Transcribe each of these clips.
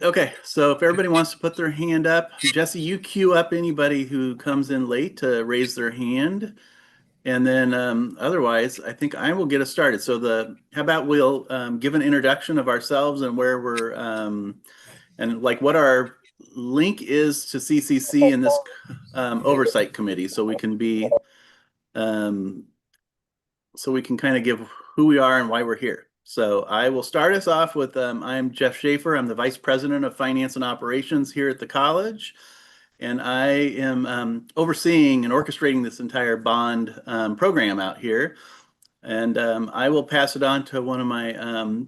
Okay, so if everybody wants to put their hand up, Jesse, you queue up anybody who comes in late to raise their hand. And then otherwise, I think I will get us started. How about we'll give an introduction of ourselves and where we're, and like what our link is to CCC in this oversight committee, so we can um, kind of give who we are and why we're here. So I will start us off with, I'm Jeff Schaefer. I'm the Vice President of Finance and Operations here at the college. And I am overseeing and orchestrating this entire bond program out here. And I will pass it on to one of my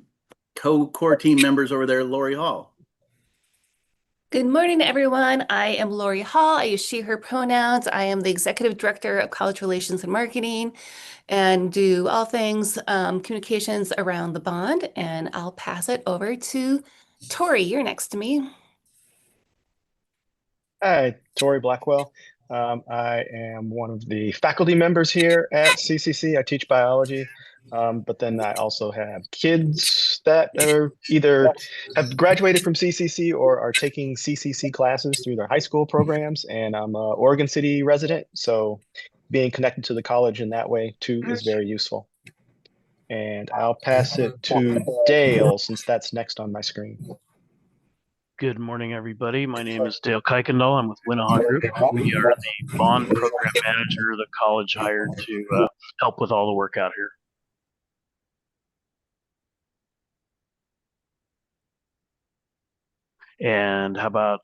core team members over there, Lori Hall. Good morning, everyone. I am Lori Hall. I use she, her pronouns. I am the Executive Director of College Relations and Marketing and do all things communications around the bond. And I'll pass it over to Tori. You're next to me. Hi, Tori Blackwell. I am one of the faculty members here at CCC. I teach biology, but then I also have kids that are either have graduated from CCC or are taking CCC classes through their high school programs. And I'm an Oregon City resident, so being connected to the college in that way too is very useful. And I'll pass it to Dale since that's next on my screen. Good morning, everybody. My name is Dale Kuykendall. I'm with Winnaha Group. We are the bond program manager the college hired to help with all the work out here. And how about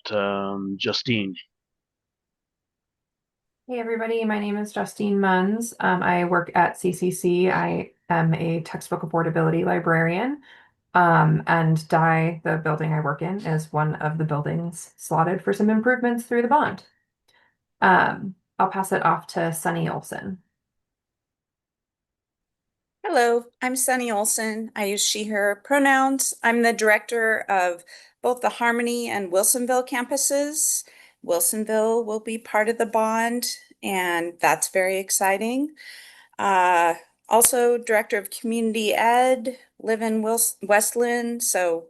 Justine? Hey everybody, my name is Justine Munns. I work at CCC. I am a textbook affordability librarian, and DIE, the building I work in, is one of the buildings slotted for some improvements through the bond. I'll pass it off to Sunny Olson. Hello, I'm Sunny Olson. I use she, her pronouns. I'm the director of both the Harmony and Wilsonville campuses. Wilsonville will be part of the bond, and that's very exciting. Also director of community ed, live in Westland, so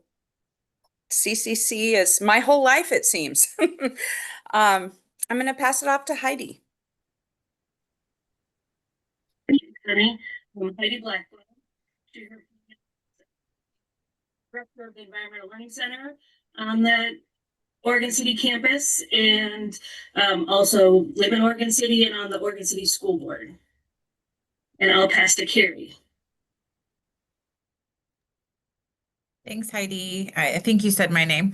CCC is my whole life, it seems. I'm going to pass it off to Heidi. I'm Heidi Blackwell, director of the Environmental Learning Center on the Oregon City campus, and also live in Oregon City and on the Oregon City School Board. And I'll pass to Carrie. Thanks, Heidi. I think you said my name.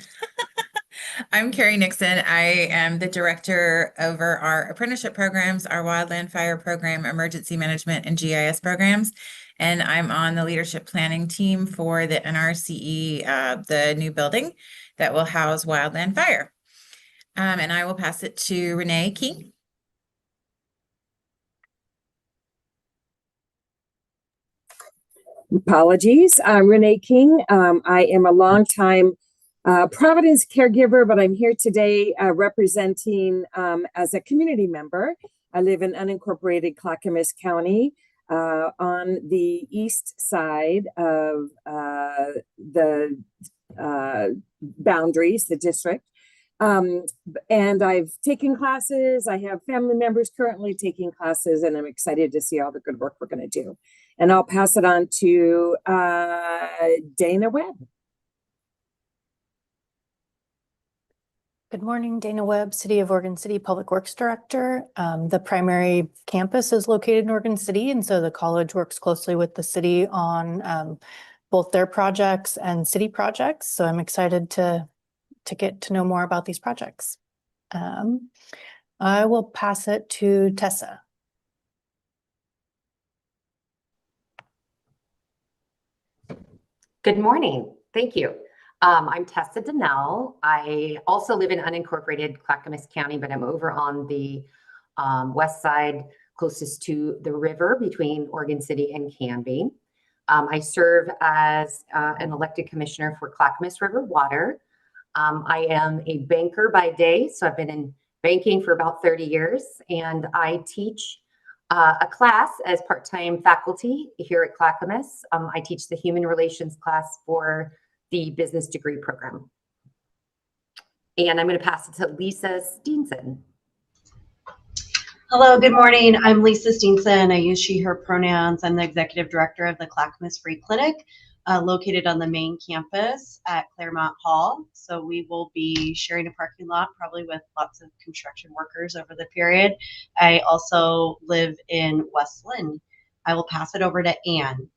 I'm Carrie Nixon. I am the director over our apprenticeship programs, our wildland fire program, emergency management, and GIS programs. And I'm on the leadership planning team for the NRCE, the new building that will house wildland fire. And I will pass it to Renee King. Apologies. I'm Renee King. I am a longtime Providence caregiver, but I'm here today representing as a community member. I live in unincorporated Clackamas County on the east side of the boundaries, the district. And I've taken classes. I have family members currently taking classes, and I'm excited to see all the good work we're going to do. And I'll pass it on to Dana Webb. Good morning, Dana Webb, City of Oregon City Public Works Director. The primary campus is located in Oregon City, and so the college works closely with the city on both their projects and city projects. So I'm excited to get to know more about these projects. I will pass it to Tessa. Good morning. Thank you. I'm Tessa Donnell. I also live in unincorporated Clackamas County, but I'm over on the west side, closest to the river between Oregon City and Canby. I serve as an elected commissioner for Clackamas River Water. I am a banker by day, so I've been in banking for about 30 years, and I teach a class as part-time faculty here at Clackamas. I teach the human relations class for the business degree program. And I'm going to pass it to Lisa Steenson. Hello, good morning. I'm Lisa Steenson. I use she, her pronouns. I'm the executive director of the Clackamas Free Clinic, located on the main campus at Claremont Hall. So we will be sharing a parking lot, probably with lots of construction workers over the period. I also live in West Lynn. I will pass it over to Anne.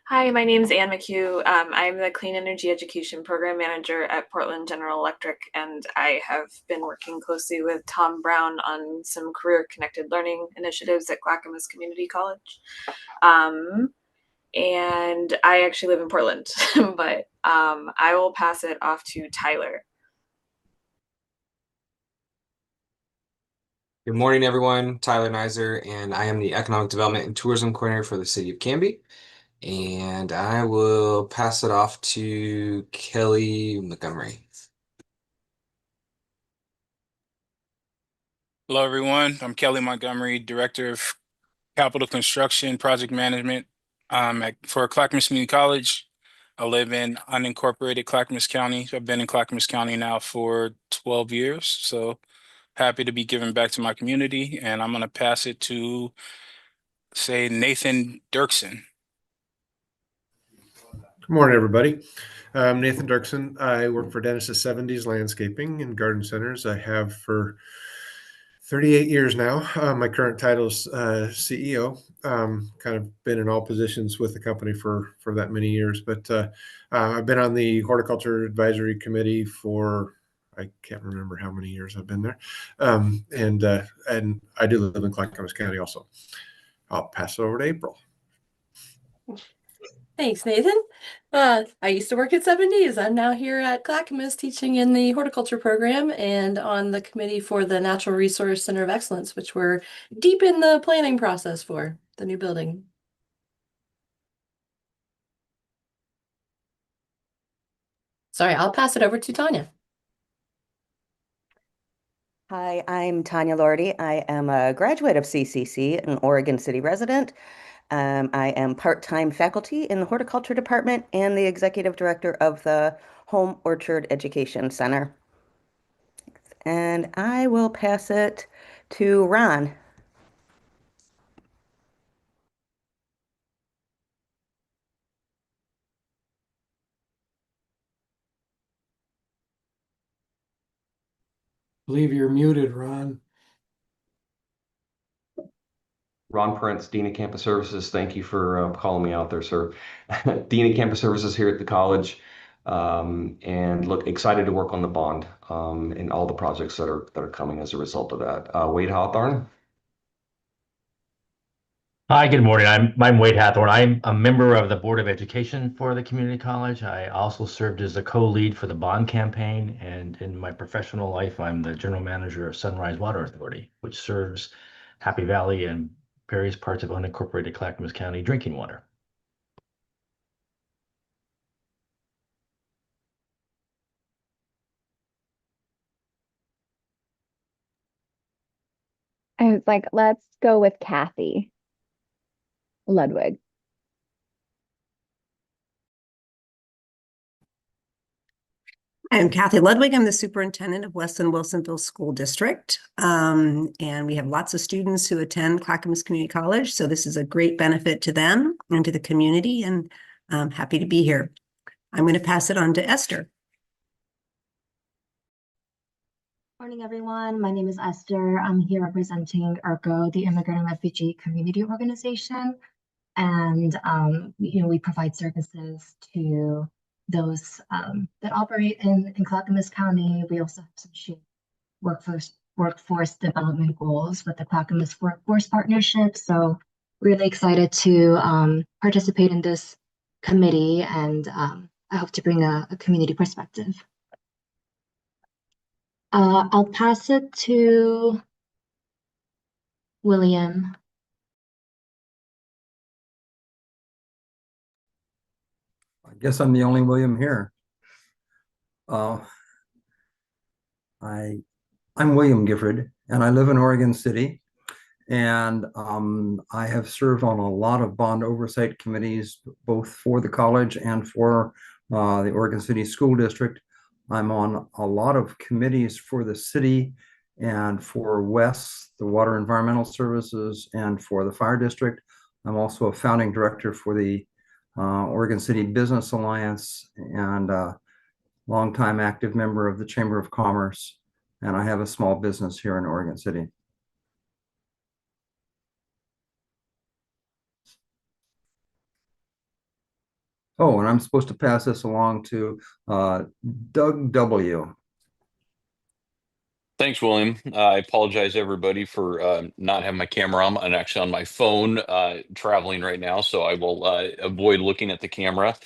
Hi, my name is Anne McHugh. I'm the Clean Energy Education Program Manager at Portland General Electric, and I have been working closely with Tom Brown on some career-connected learning initiatives at Clackamas Community College. And I actually live in Portland, but I will pass it off to Tyler. Good morning, everyone. Tyler Nizer, and I am the Economic Development and Tourism Coordinator for the City of Canby. And I will pass it off to Kelly Montgomery. Hello, everyone. I'm Kelly Montgomery, Director of Capital Construction Project Management for Clackamas Community College. I live in unincorporated Clackamas County. I've been in Clackamas County now for 12 years, so happy to be giving back to my community. And I'm going to pass it to, say, Nathan Dirksen. Good morning, everybody. I'm Nathan Dirksen. I work for Dennis's 70s Landscaping and Garden Centers. I have for 38 years now. My current title is CEO. Kind of been in all positions with the company for that many years, but I've been on the Horticulture Advisory Committee for, I can't remember how many years I've been there. And I do live in Clackamas County also. I'll pass it over to April. Thanks, Nathan. I used to work at 70s. I'm now here at Clackamas teaching in the horticulture program and on the committee for the Natural Resource Center of Excellence, which we're deep in the planning process for the new building. Sorry, I'll pass it over to Tanya. Hi, I'm Tanya Lordy. I am a graduate of CCC, an Oregon City resident. I am part-time faculty in the horticulture department and the executive director of the Home Orchard Education Center. And I will pass it to Ron. I believe you're muted, Ron. Ron Prince, Dean of Campus Services. Thank you for calling me out there, sir. Dean of Campus Services here at the college, and look excited to work on the bond and all the projects that are coming as a result of that. Wade Hawthorne. Hi, good morning. I'm Wade Hathorn. I'm a member of the Board of Education for the community college. I also served as a co-lead for the bond campaign, and in my professional life, I'm the general manager of Sunrise Water Authority, which serves Happy Valley and various parts of unincorporated Clackamas County drinking water. I was like, let's go with Kathy Ludwig. I'm Kathy Ludwig. I'm the superintendent of Weston Wilsonville School District. And we have lots of students who attend Clackamas Community College. So this is a great benefit to them and to the community, and I'm happy to be here. I'm going to pass it on to Esther. Morning, everyone. My name is Esther. I'm here representing IRCO, the Immigrant and Refugee Community Organization. And, we provide services to those that operate in Clackamas County. We also have some shared workforce development goals with the Clackamas Workforce Partnership. So really excited to participate in this committee, and I hope to bring a community perspective. I'll pass it to William. I guess I'm the only William here. I'm William Gifford, and I live in Oregon City. And I have served on a lot of bond oversight committees, both for the college and for the Oregon City School District. I'm on a lot of committees for the city and for WES, the Water Environmental Services, and for the Fire District. I'm also a founding director for the Oregon City Business Alliance and a longtime active member of the Chamber of Commerce. And I have a small business here in Oregon City. Oh, and I'm supposed to pass this along to Doug W. Thanks, William. I apologize, everybody, for not having my camera on. I'm actually on my phone traveling right now, so I will avoid looking at the camera.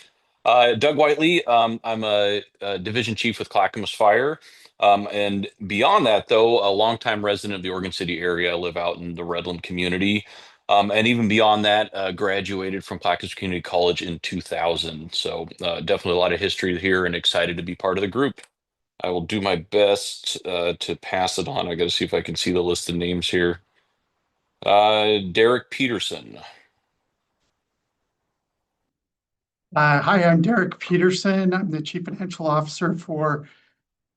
Doug Whiteley, I'm a division chief with Clackamas Fire. And beyond that, though, a longtime resident of the Oregon City area. I live out in the Redland community. And even beyond that, graduated from Clackamas Community College in 2000. So definitely a lot of history here and excited to be part of the group. I will do my best to pass it on. I got to see if I can see the list of names here. Derek Peterson. Hi, I'm Derek Peterson. I'm the Chief Financial Officer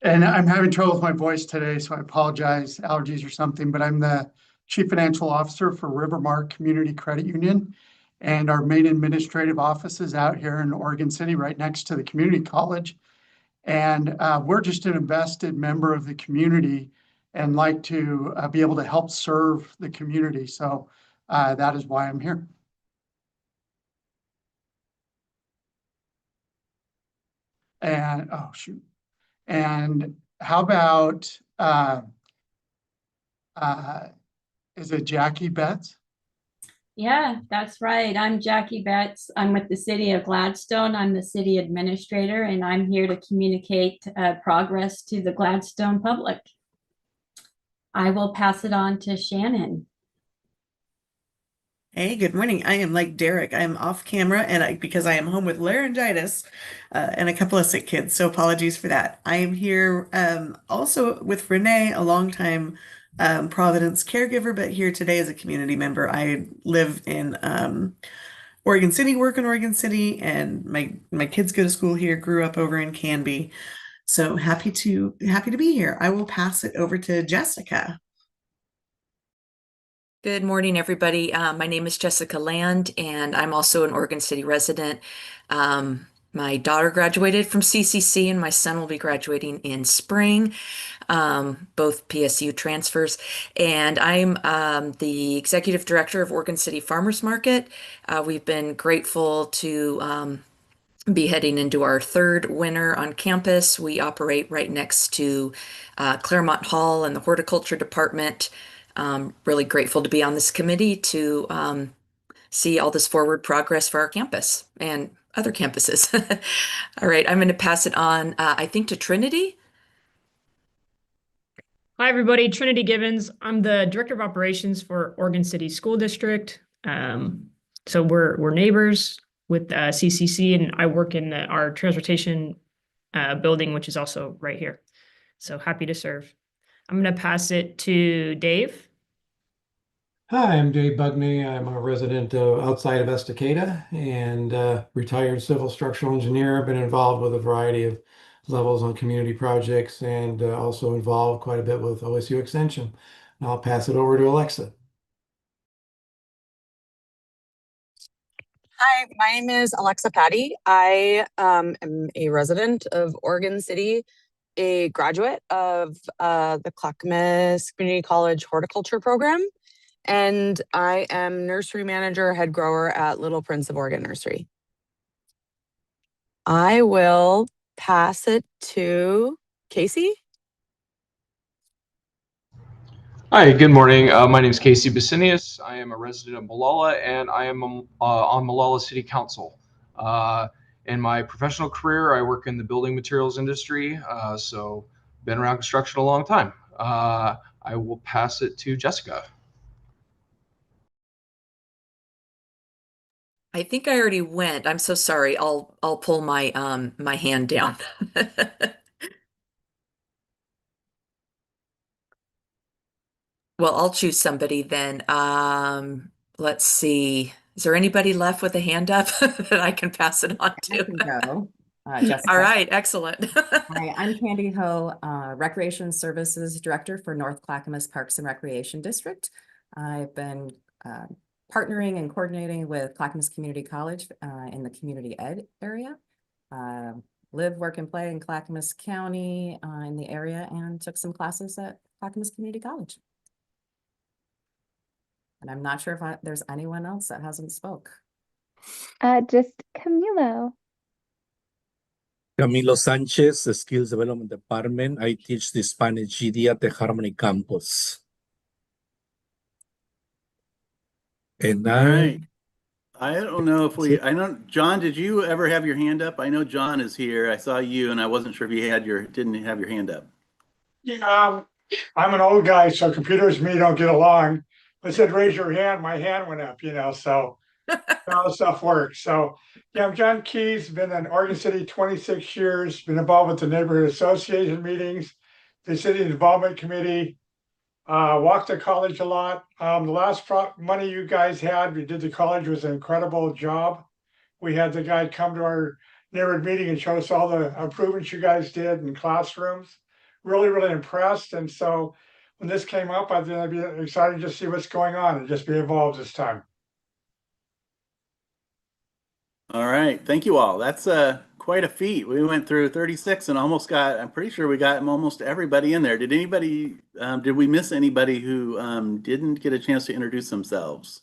and I'm having trouble with my voice today, so I apologize, allergies or something, but I'm the Chief Financial Officer for Rivermark Community Credit Union. And our main administrative office is out here in Oregon City, right next to the community college. And we're just an invested member of the community and like to be able to help serve the community. So that is why I'm here. And, oh, shoot. And how about, is it Jackie Betts? Yeah, that's right. I'm Jackie Betts. I'm with the city of Gladstone. I'm the city administrator, and I'm here to communicate progress to the Gladstone public. I will pass it on to Shannon. Hey, good morning. I am like Derek. I am off camera and because I am home with laryngitis and a couple of sick kids. So apologies for that. I am here also with Renee, a longtime Providence caregiver, but here today as a community member. I live in Oregon City, work in Oregon City, and my kids go to school here, grew up over in Canby. So happy to be here. I will pass it over to Jessica. Good morning, everybody. My name is Jessica Land, and I'm also an Oregon City resident. My daughter graduated from CCC, and my son will be graduating in spring, both PSU transfers. And I'm the executive director of Oregon City Farmers Market. We've been grateful to be heading into our third winter on campus. We operate right next to Claremont Hall and the horticulture department. Really grateful to be on this committee to see all this forward progress for our campus and other campuses. All right, I'm going to pass it on, I think, to Trinity. Hi, everybody. Trinity Gibbons. I'm the Director of Operations for Oregon City School District. So we're neighbors with CCC, and I work in our transportation building, which is also right here. So happy to serve. I'm going to pass it to Dave. Hi, I'm Dave Bugney. I'm a resident outside of Estacada and retired civil structural engineer. I've been involved with a variety of levels on community projects and also involved quite a bit with OSU Extension. I'll pass it over to Alexa. Hi, my name is Alexa Patty. I am a resident of Oregon City, a graduate of the Clackamas Community College horticulture program, and I am nursery manager, head grower at Little Prince of Oregon Nursery. I will pass it to Casey. Hi, good morning. My name is Casey Basinius. I am a resident of Molalla, and I am on Molalla City Council. In my professional career, I work in the building materials industry, so been around construction a long time. I will pass it to Jessica. I think I already went. I'm so sorry. I'll pull my my hand down. Well, I'll choose somebody then. Let's see. Is there anybody left with a hand up that I can pass it on to? I can go. Jessica. All right, excellent. Hi, I'm Candy Ho, Recreation Services Director for North Clackamas Parks and Recreation District. I've been partnering and coordinating with Clackamas Community College in the community ed area. Live, work, and play in Clackamas County in the area, and took some classes at Clackamas Community College. And I'm not sure if there's anyone else that hasn't spoke. Just Camilo. Camilo Sanchez, the Skills Development Department. I teach the Spanish GD at the Harmony campus. And All right. I don't know if I know, John, did you ever have your hand up? I know John is here. I saw you and I wasn't sure if you didn't have your hand up. Yeah, I'm an old guy, so computers and me don't get along. I said, raise your hand, my hand went up, so all the stuff works. So yeah, I'm John Keys, been in Oregon City 26 years, been involved with the neighborhood association meetings, the city involvement committee, walked to college a lot. The last money you guys had, we did the college, was an incredible job. We had the guy come to our neighborhood meeting and show us all the improvements you guys did in classrooms. Really, really impressed. And so when this came up, I think I'd be excited to see what's going on and just be involved this time. All right. Thank you all. That's quite a feat. We went through 36 and I'm pretty sure we got almost everybody in there. Did we miss anybody who didn't get a chance to introduce themselves?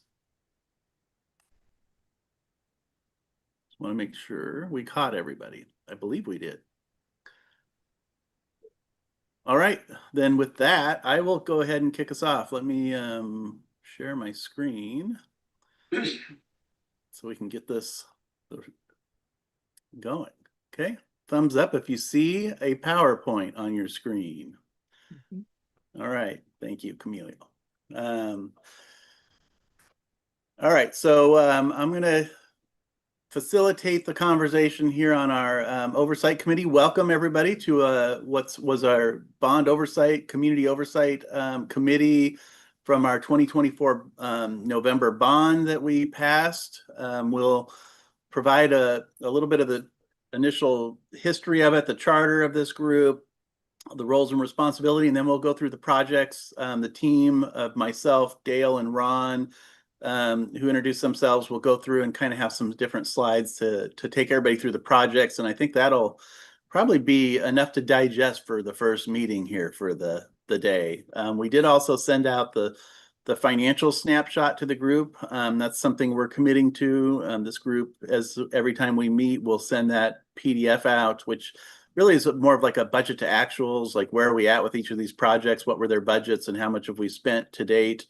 Just want to make sure we caught everybody. I believe we did. All right, then with that, I will go ahead and kick us off. Let me share my screen so we can get this going. Okay, thumbs up if you see a PowerPoint on your screen. All right, thank you, Camilo. All right, so I'm going to facilitate the conversation here on our oversight committee. Welcome everybody to what was our bond oversight, community oversight committee from our 2024 November bond that we passed. We'll provide a little bit of the initial history of it, the charter of this group, the roles and responsibility, and then we'll go through the projects. The team of myself, Dale, and Ron, who introduce themselves, will go through and kind of have some different slides to take everybody through the projects. And I think that'll probably be enough to digest for the first meeting here for the day. We did also send out the financial snapshot to the group. That's something we're committing to. This group, as every time we meet, we'll send that PDF out, which really is more of like a budget to actuals, like where are we at with each of these projects, what were their budgets, and how much have we spent to date.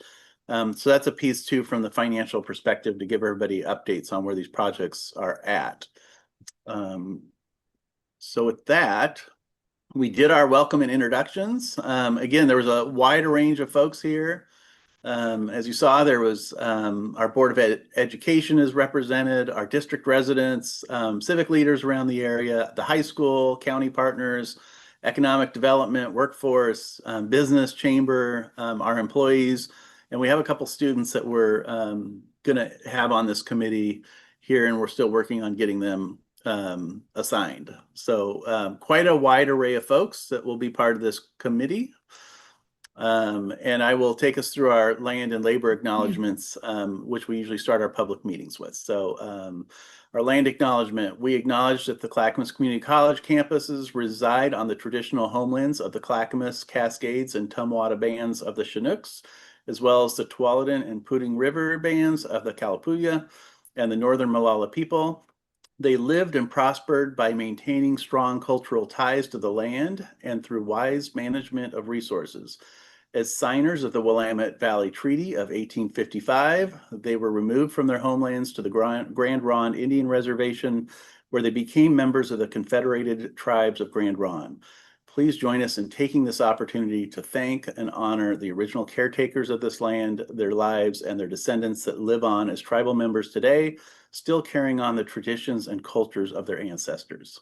So that's a piece too from the financial perspective to give everybody updates on where these projects are at. So with that, we did our welcome and introductions. Again, there was a wide range of folks here. As you saw, there was our Board of Education is represented, our district residents, civic leaders around the area, the high school, county partners, economic development, workforce, business chamber, our employees, and we have a couple students that we're going to have on this committee here, and we're still working on getting them assigned. So quite a wide array of folks that will be part of this committee. And I will take us through our land and labor acknowledgements, which we usually start our public meetings with. So our land acknowledgement, we acknowledge that the Clackamas Community College campuses reside on the traditional homelands of the Clackamas, Cascades, and Tumwata bands of the Chinooks, as well as the Tualatin and Pudding River bands of the Kalapuya and the Northern Molalla people. They lived and prospered by maintaining strong cultural ties to the land and through wise management of resources. As signers of the Willamette Valley Treaty of 1855, they were removed from their homelands to the Grand Ronde Indian Reservation, where they became members of the Confederated Tribes of Grand Ronde. Please join us in taking this opportunity to thank and honor the original caretakers of this land, their lives, and their descendants that live on as tribal members today, still carrying on the traditions and cultures of their ancestors.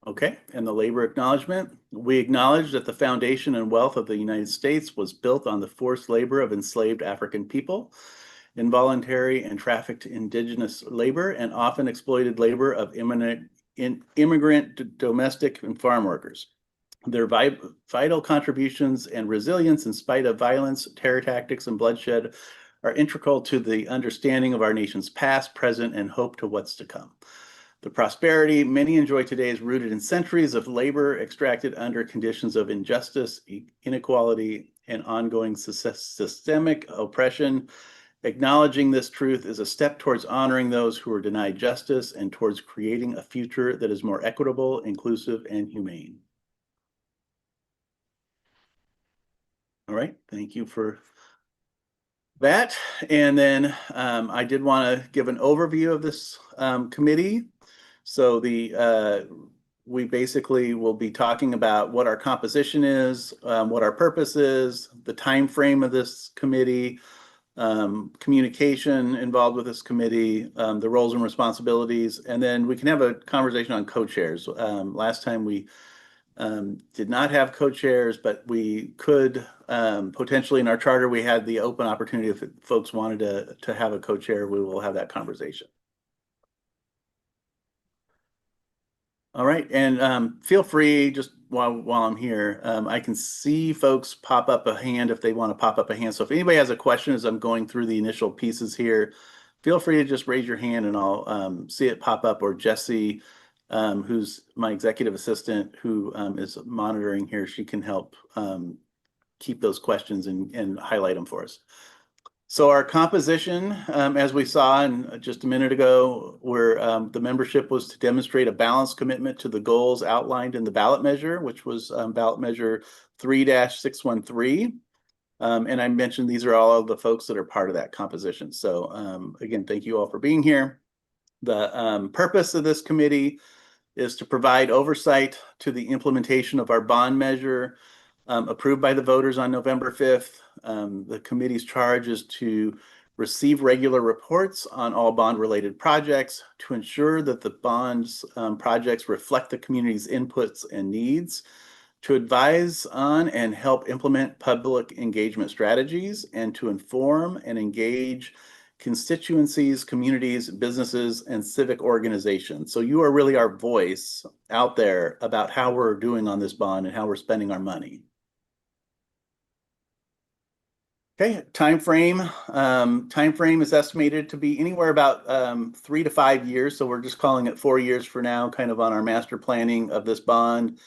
Okay, and the labor acknowledgement. We acknowledge that the foundation and wealth of the United States was built on the forced labor of enslaved African people. involuntary and trafficked indigenous labor, and often exploited labor of immigrant, domestic, and farm workers. Their vital contributions and resilience in spite of violence, terror tactics, and bloodshed are integral to the understanding of our nation's past, present, and hope to what's to come. The prosperity many enjoy today is rooted in centuries of labor extracted under conditions of injustice, inequality, and ongoing systemic oppression. Acknowledging this truth is a step towards honoring those who are denied justice and towards creating a future that is more equitable, inclusive, and humane. All right, thank you for that. And then I did want to give an overview of this committee. So we basically will be talking about what our composition is, what our purpose is, the time frame of this committee, communication involved with this committee, the roles and responsibilities, and then we can have a conversation on co-chairs. Last time we did not have co-chairs, but we could potentially, in our charter, we had the open opportunity if folks wanted to have a co-chair, we will have that conversation. All right, and feel free, just while I'm here, I can see folks pop up a hand if they want to pop up a hand. So if anybody has a question as I'm going through the initial pieces here, feel free to just raise your hand and I'll see it pop up, or Jesse, who's my executive assistant who is monitoring here, she can help keep those questions and highlight them for us. So our composition, as we saw in just a minute ago, where the membership was to demonstrate a balanced commitment to the goals outlined in the ballot measure, which was ballot measure 3-613. And I mentioned these are all of the folks that are part of that composition. So again, thank you all for being here. The purpose of this committee is to provide oversight to the implementation of our bond measure approved by the voters on November 5th. The committee's charge is to receive regular reports on all bond-related projects, to ensure that the bonds projects reflect the community's inputs and needs, to advise on and help implement public engagement strategies, and to inform and engage constituencies, communities, businesses, and civic organizations. So you are really our voice out there about how we're doing on this bond and how we're spending our money. Okay, time frame is estimated to be anywhere about 3 to 5 years. So we're just calling it 4 years for now, kind of on our master planning of this bond.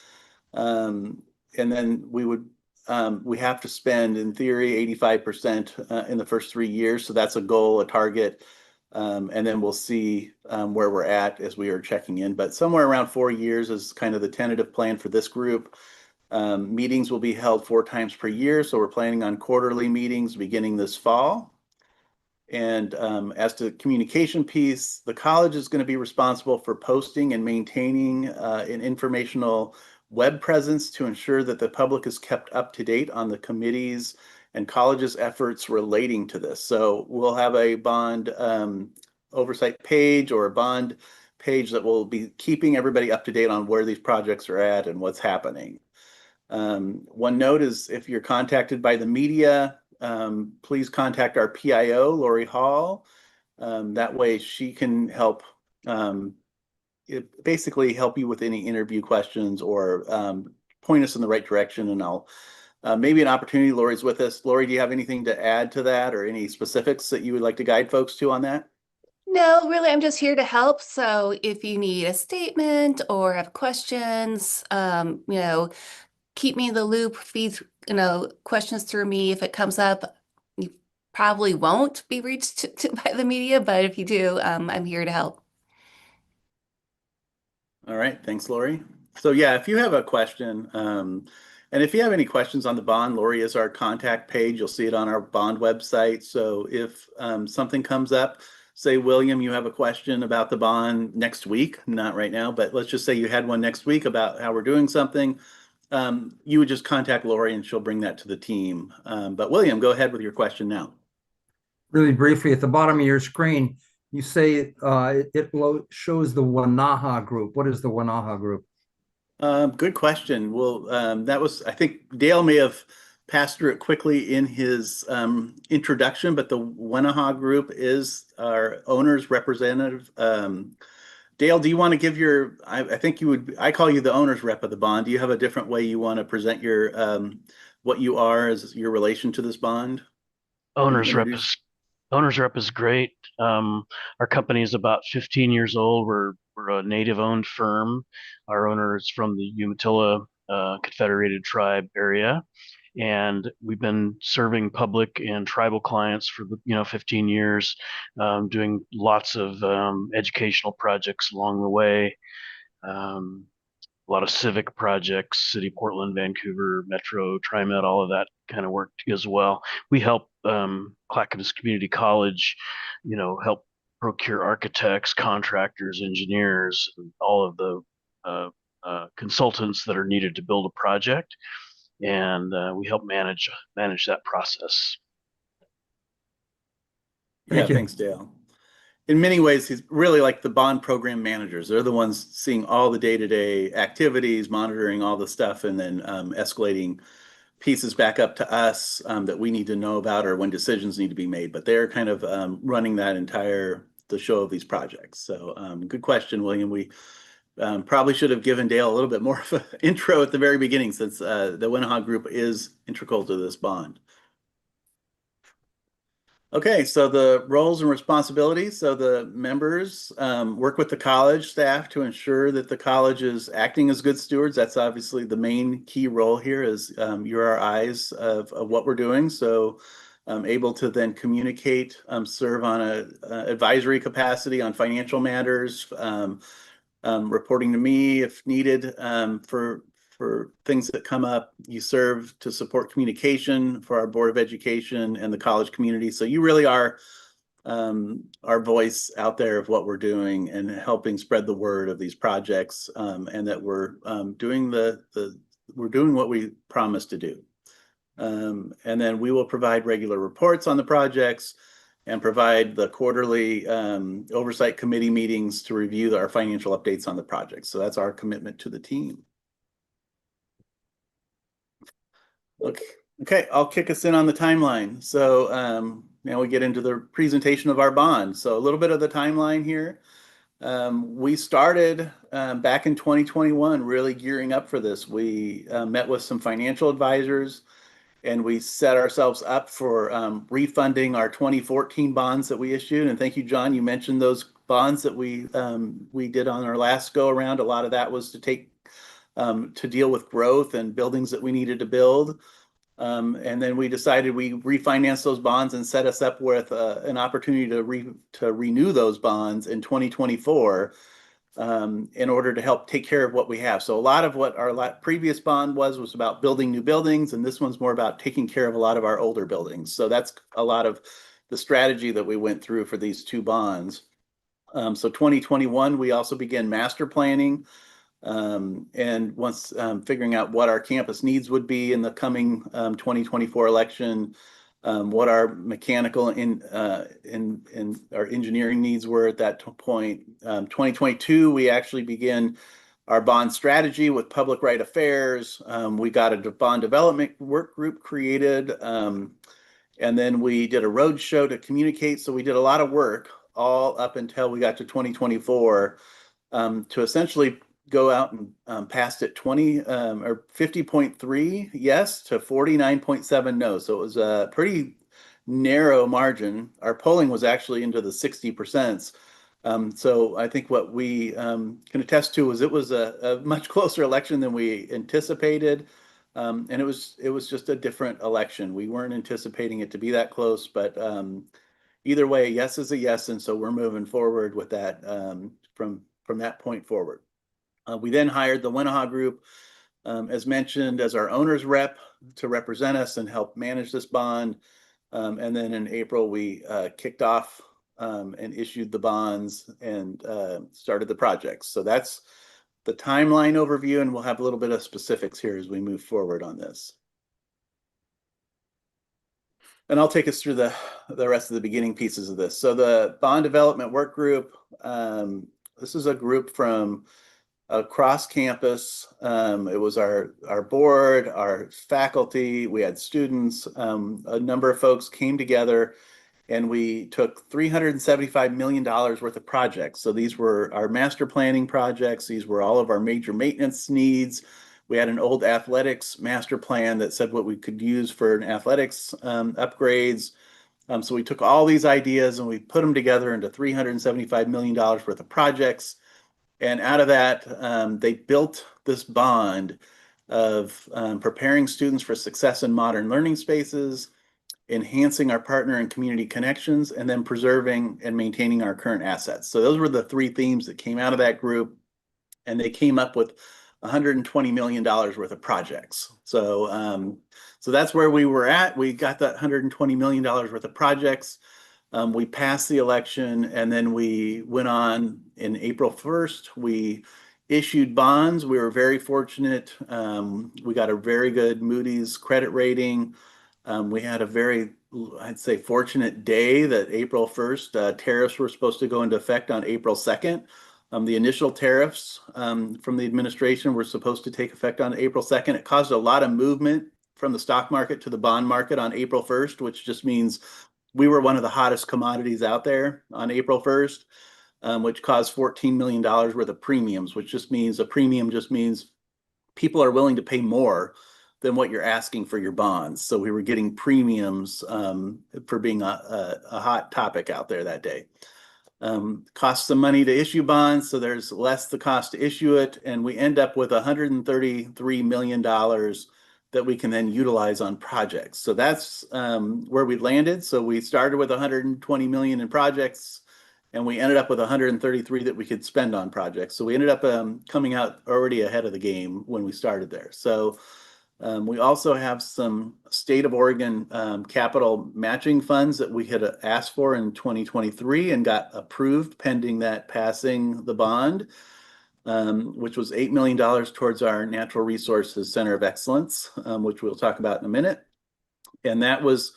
And then we have to spend, in theory, 85% in the first 3 years. So that's a goal, a target. And then we'll see where we're at as we are checking in. But somewhere around 4 years is kind of the tentative plan for this group. Meetings will be held 4 times per year. So we're planning on quarterly meetings beginning this fall. And as to the communication piece, the college is going to be responsible for posting and maintaining an informational web presence to ensure that the public is kept up to date on the committee's and college's efforts relating to this. So we'll have a bond oversight page or a bond page that will be keeping everybody up to date on where these projects are at and what's happening. One note is if you're contacted by the media, please contact our PIO, Lori Hall. That way she can help basically help you with any interview questions or point us in the right direction. And I'll maybe an opportunity. Lori's with us. Lori, do you have anything to add to that or any specifics that you would like to guide folks to on that? No, really, I'm just here to help. So if you need a statement or have questions, keep me in the loop, feed, questions through me. If it comes up, you probably won't be reached to by the media, but if you do, I'm here to help. All right, thanks, Lori. So yeah, if you have a question, and if you have any questions on the bond, Lori is our contact page. You'll see it on our bond website. So if something comes up, say, William, you have a question about the bond next week, not right now, but let's just say you had one next week about how we're doing something, you would just contact Lori and she'll bring that to the team. But William, go ahead with your question now. Really briefly, at the bottom of your screen, you say it shows the Wanaha group. What is the Wanaha group? Good question. Well, that was, I think Dale may have passed through it quickly in his introduction, but the Wenaha Group is our owner's representative. Dale, do you want to give your, I think you would, I call you the owner's rep of the bond. Do you have a different way you want to present your, what you are as your relation to this bond? Owner's rep is great. Our company is about 15 years old. We're a native-owned firm. Our owner is from the Umatilla Confederated Tribe area, and we've been serving public and tribal clients for 15 years, doing lots of educational projects along the way. A lot of civic projects, City, Portland, Vancouver, Metro, TriMet, all of that kind of work as well. We help Clackamas Community College, help procure architects, contractors, engineers, and all of the consultants that are needed to build a project. And we help manage that process. Yeah, thanks, Dale. In many ways, he's really like the bond program managers. They're the ones seeing all the day-to-day activities, monitoring all the stuff, and then escalating pieces back up to us that we need to know about or when decisions need to be made. But they're kind of running that the show of these projects. So good question, William. We probably should have given Dale a little bit more of an intro at the very beginning, since the Wenaha Group is integral to this bond. Okay, so the roles and responsibilities. So the members work with the college staff to ensure that the college is acting as good stewards. That's obviously the main key role here, is you're our eyes of what we're doing. So able to then communicate, serve on a advisory capacity on financial matters, reporting to me if needed for things that come up. You serve to support communication for our Board of Education and the college community. So you really are our voice out there of what we're doing and helping spread the word of these projects, and that we're doing we're doing what we promised to do. And then we will provide regular reports on the projects and provide the quarterly oversight committee meetings to review our financial updates on the project. So that's our commitment to the team. Okay, I'll kick us in on the timeline. So now we get into the presentation of our bond. So a little bit of the timeline here. We started back in 2021, really gearing up for this. We met with some financial advisors, and we set ourselves up for refunding our 2014 bonds that we issued. And thank you, John. You mentioned those bonds that we did on our last go around. A lot of that was to deal with growth and buildings that we needed to build. And then we decided we refinance those bonds and set us up with an opportunity to renew those bonds in 2024 in order to help take care of what we have. So a lot of what our previous bond was about building new buildings, and this one's more about taking care of a lot of our older buildings. So that's a lot of the strategy that we went through for these two bonds. So 2021, we also began master planning. And once figuring out what our campus needs would be in the coming 2024 election, what our mechanical and our engineering needs were at that point. 2022, we actually began our bond strategy with public right affairs. We got a bond development work group created, and then we did a road show to communicate. So we did a lot of work all up until we got to 2024 to essentially go out and passed it 50.3 yes to 49.7 no. So it was a pretty narrow margin. Our polling was actually into the 60%. So I think what we can attest to was it was a much closer election than we anticipated. And it was just a different election. We weren't anticipating it to be that close, but either way, yes is a yes. And so we're moving forward with that from that point forward. We then hired the Wenaha Group, as mentioned, as our owner's rep to represent us and help manage this bond. And then in April, we kicked off and issued the bonds and started the projects. So that's the timeline overview, and we'll have a little bit of specifics here as we move forward on this. And I'll take us through the rest of the beginning pieces of this. So the bond development work group, this is a group from across campus. It was our board, our faculty, we had students, a number of folks came together, and we took $375 million worth of projects. So these were our master planning projects. These were all of our major maintenance needs. We had an old athletics master plan that said what we could use for an athletics upgrades. So we took all these ideas and we put them together into $375 million worth of projects. And out of that, they built this bond of preparing students for success in modern learning spaces, enhancing our partner and community connections, and then preserving and maintaining our current assets. So those were the three themes that came out of that group, and they came up with $120 million worth of projects. So that's where we were at. We got that $120 million worth of projects. We passed the election, and then we went on in April 1st. We issued bonds. We were very fortunate. We got a very good Moody's credit rating. We had a very, I'd say, fortunate day that April 1st, tariffs were supposed to go into effect on April 2nd. The initial tariffs from the administration were supposed to take effect on April 2nd. It caused a lot of movement from the stock market to the bond market on April 1st, which just means we were one of the hottest commodities out there on April 1st, which caused $14 million worth of premiums, which just means a premium just means people are willing to pay more than what you're asking for your bonds. So we were getting premiums for being a hot topic out there that day. Costs some money to issue bonds, so there's less the cost to issue it, and we end up with $133 million that we can then utilize on projects. So that's where we landed. So we started with 120 million in projects, and we ended up with 133 that we could spend on projects. So we ended up coming out already ahead of the game when we started there. So we also have some state of Oregon capital matching funds that we had asked for in 2023 and got approved pending that passing the bond, which was $8 million towards our Natural Resources Center of Excellence, which we'll talk about in a minute. And that was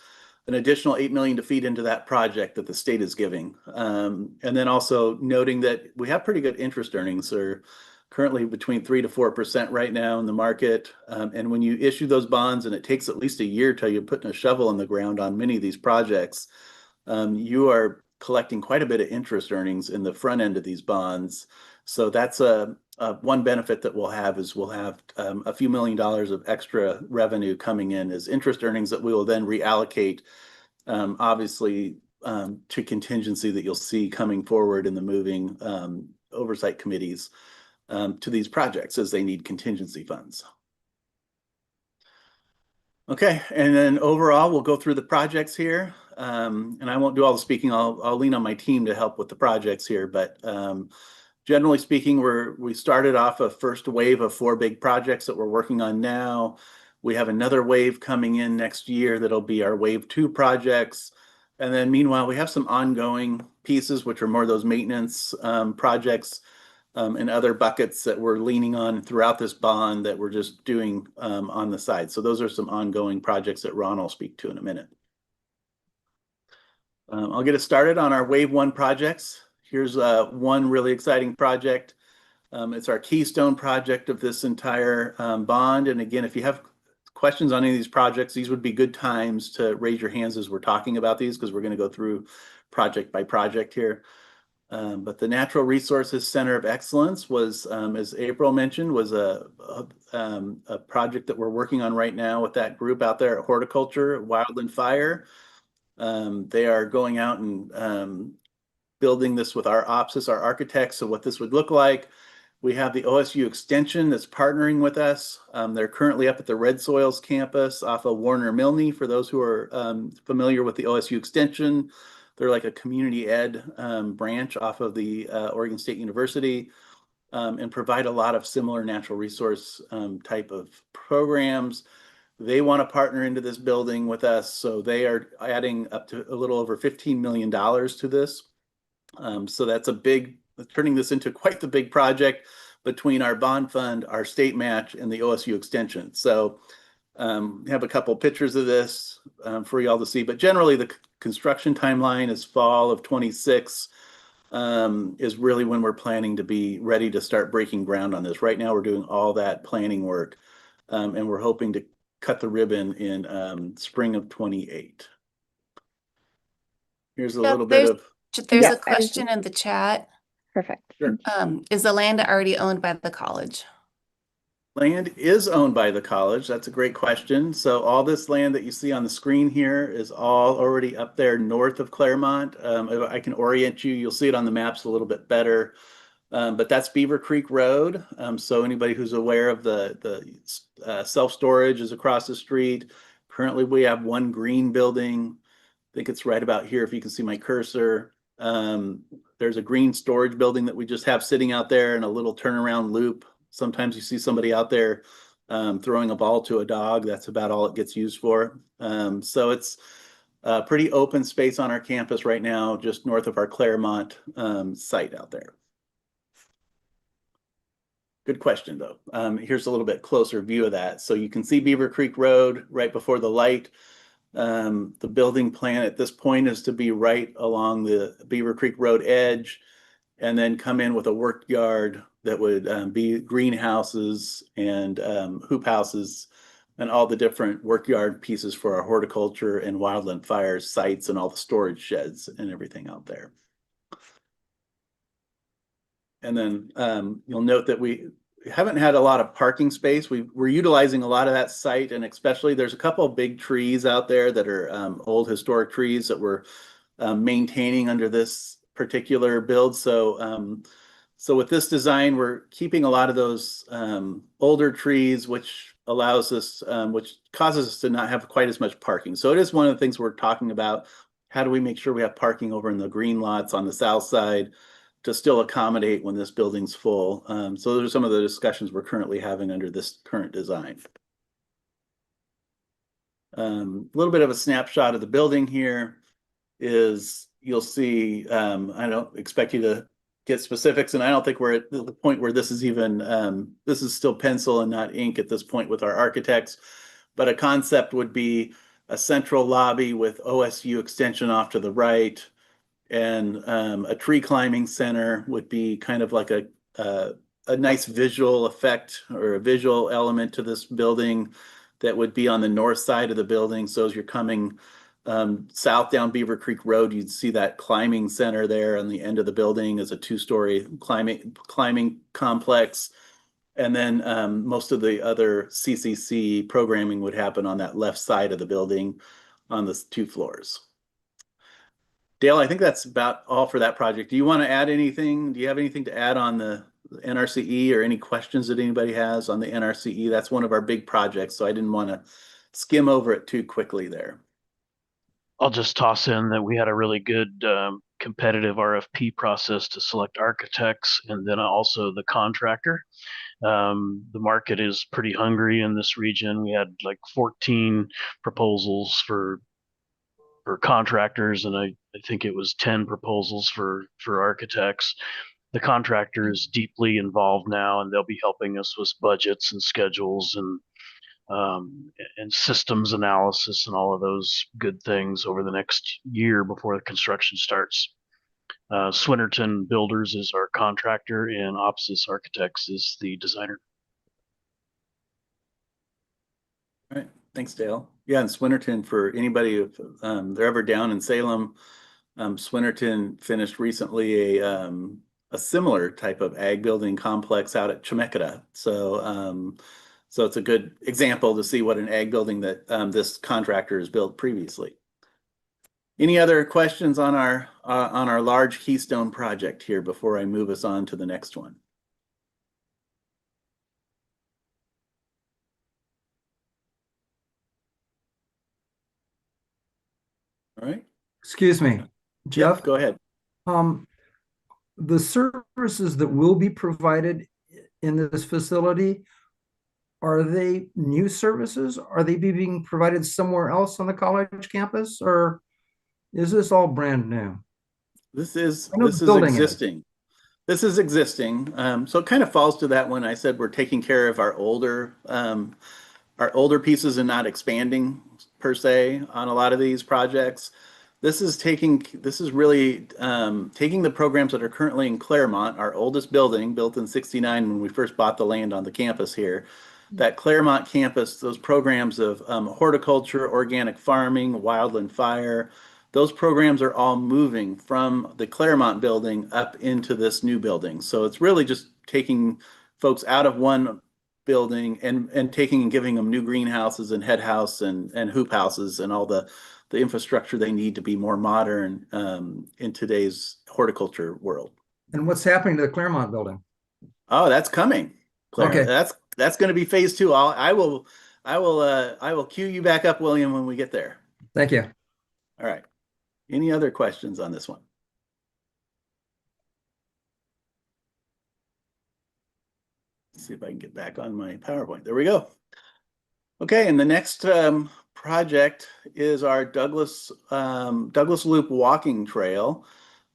an additional $8 million to feed into that project that the state is giving. And then also noting that we have pretty good interest earnings. They're currently between 3 to 4% right now in the market. And when you issue those bonds, and it takes at least a year till you're putting a shovel in the ground on many of these projects, you are collecting quite a bit of interest earnings in the front end of these bonds. So that's one benefit that we'll have is we'll have a few $1 million of extra revenue coming in as interest earnings that we will then reallocate, obviously, to contingency that you'll see coming forward in the moving oversight committees to these projects as they need contingency funds. Okay, and then overall, we'll go through the projects here. And I won't do all the speaking. I'll lean on my team to help with the projects here. But generally speaking, we started off a first wave of 4 big projects that we're working on now. We have another wave coming in next year that'll be our wave 2 projects. And then meanwhile, we have some ongoing pieces, which are more those maintenance projects and other buckets that we're leaning on throughout this bond that we're just doing on the side. So those are some ongoing projects that Ron will speak to in a minute. I'll get us started on our wave 1 projects. Here's one really exciting project. It's our keystone project of this entire bond. And again, if you have questions on any of these projects, these would be good times to raise your hands as we're talking about these, because we're going to go through project by project here. But the Natural Resources Center of Excellence was, as April mentioned, was a project that we're working on right now with that group out there at Horticulture, Wildland Fire. They are going out and building this with our OPSIS, our architects, so what this would look like. We have the OSU Extension that's partnering with us. They're currently up at the Red Soils campus off of Warner Milne. For those who are familiar with the OSU Extension, they're like a community ed branch off of the Oregon State University, and provide a lot of similar natural resource type of programs. They want to partner into this building with us, so they are adding up to a little over $15 million to this. So that's turning this into quite the big project between our bond fund, our state match, and the OSU Extension. So have a couple pictures of this for y'all to see, but generally the construction timeline is fall of 26. is really when we're planning to be ready to start breaking ground on this. Right now, we're doing all that planning work, and we're hoping to cut the ribbon in spring of 28. Here's a little bit of. There's Yeah, a question in the chat. Perfect. Sure. Is the land already owned by the college? Land is owned by the college. That's a great question. So all this land that you see on the screen here is all already up there north of Claremont. If I can orient you, you'll see it on the maps a little bit better. But that's Beaver Creek Road. So anybody who's aware of the self-storage is across the street. Currently, we have one green building. I think it's right about here if you can see my cursor. There's a green storage building that we just have sitting out there in a little turnaround loop. Sometimes you see somebody out there throwing a ball to a dog. That's about all it gets used for. So it's a pretty open space on our campus right now, just north of our Claremont site out there. Good question, though. Here's a little bit closer view of that. So you can see Beaver Creek Road right before the light. The building plan at this point is to be right along the Beaver Creek Road edge, and then come in with a work yard that would be greenhouses and hoop houses and all the different work yard pieces for our horticulture and wildland fire sites and all the storage sheds and everything out there. And then you'll note that we haven't had a lot of parking space. We're utilizing a lot of that site, and especially there's a couple of big trees out there that are old historic trees that we're maintaining under this particular build. So with this design, we're keeping a lot of those older trees, which allows us, which causes us to not have quite as much parking. So it is one of the things we're talking about. How do we make sure we have parking over in the green lots on the south side to still accommodate when this building's full? So those are some of the discussions we're currently having under this current design. A little bit of a snapshot of the building here is you'll see, I don't expect you to get specifics, and I don't think we're at the point where this is even, this is still pencil and not ink at this point with our architects, but a concept would be a central lobby with OSU extension off to the right, and a tree climbing center would be kind of like a nice visual effect or a visual element to this building that would be on the north side of the building. So as you're coming south down Beaver Creek Road, you'd see that climbing center there on the end of the building as a two-story climbing complex. And then most of the other CCC programming would happen on that left side of the building on the 2 floors. Dale, I think that's about all for that project. Do you want to add anything? Do you have anything to add on the NRCE or any questions that anybody has on the NRCE? That's one of our big projects, so I didn't want to skim over it too quickly there. I'll just toss in that we had a really good competitive RFP process to select architects and then also the contractor. The market is pretty hungry in this region. We had like 14 proposals for contractors, and I think it was 10 proposals for architects. The contractor is deeply involved now, and they'll be helping us with budgets and schedules and systems analysis and all of those good things over the next year before the construction starts. Swinnerton Builders is our contractor, and Opsis Architects is the designer. All right, thanks, Dale. Yeah, and Swinnerton, for anybody if they're ever down in Salem, Swinnerton finished recently a similar type of ag building complex out at Chemeketa. So so it's a good example to see what an ag building that this contractor has built previously. Any other questions on our large Keystone project here before I move us on to the next one? All right. Excuse me, Jeff. Yep, go ahead. The services that will be provided in this facility, are they new services? Are they being provided somewhere else on the college campus, or is this all brand new? This is existing. This is existing. So it kind of falls to that when I said we're taking care of our older pieces and not expanding per se on a lot of these projects. This is really taking the programs that are currently in Claremont, our oldest building, built in '69 when we first bought the land on the campus here. That Claremont campus, those programs of horticulture, organic farming, wildland fire, those programs are all moving from the Claremont building up into this new building. So it's really just taking folks out of one building and taking and giving them new greenhouses and head house and hoop houses and all the infrastructure they need to be more modern in today's horticulture world. And what's happening to the Claremont building? Oh, that's coming. Okay. That's going to be phase 2. I will cue you back up, William, when we get there. Thank you. All right. Any other questions on this one? Let's see if I can get back on my PowerPoint. There we go. Okay, and the next project is our Douglas Loop walking trail.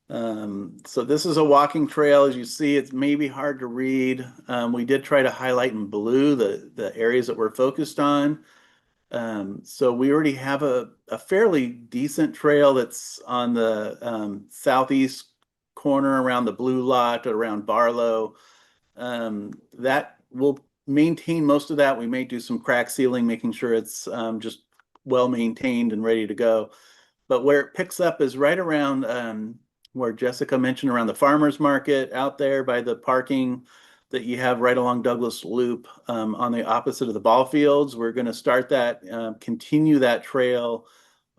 So this is a walking trail. As you see, it's maybe hard to read. We did try to highlight in blue the areas that we're focused on. So we already have a fairly decent trail that's on the southeast corner around the blue lot, around Barlow. That will maintain most of that. We may do some crack sealing, making sure it's just well maintained and ready to go. But where it picks up is right around where Jessica mentioned, around the farmers market out there by the parking that you have right along Douglas Loop on the opposite of the ball fields. We're going to start that, continue that trail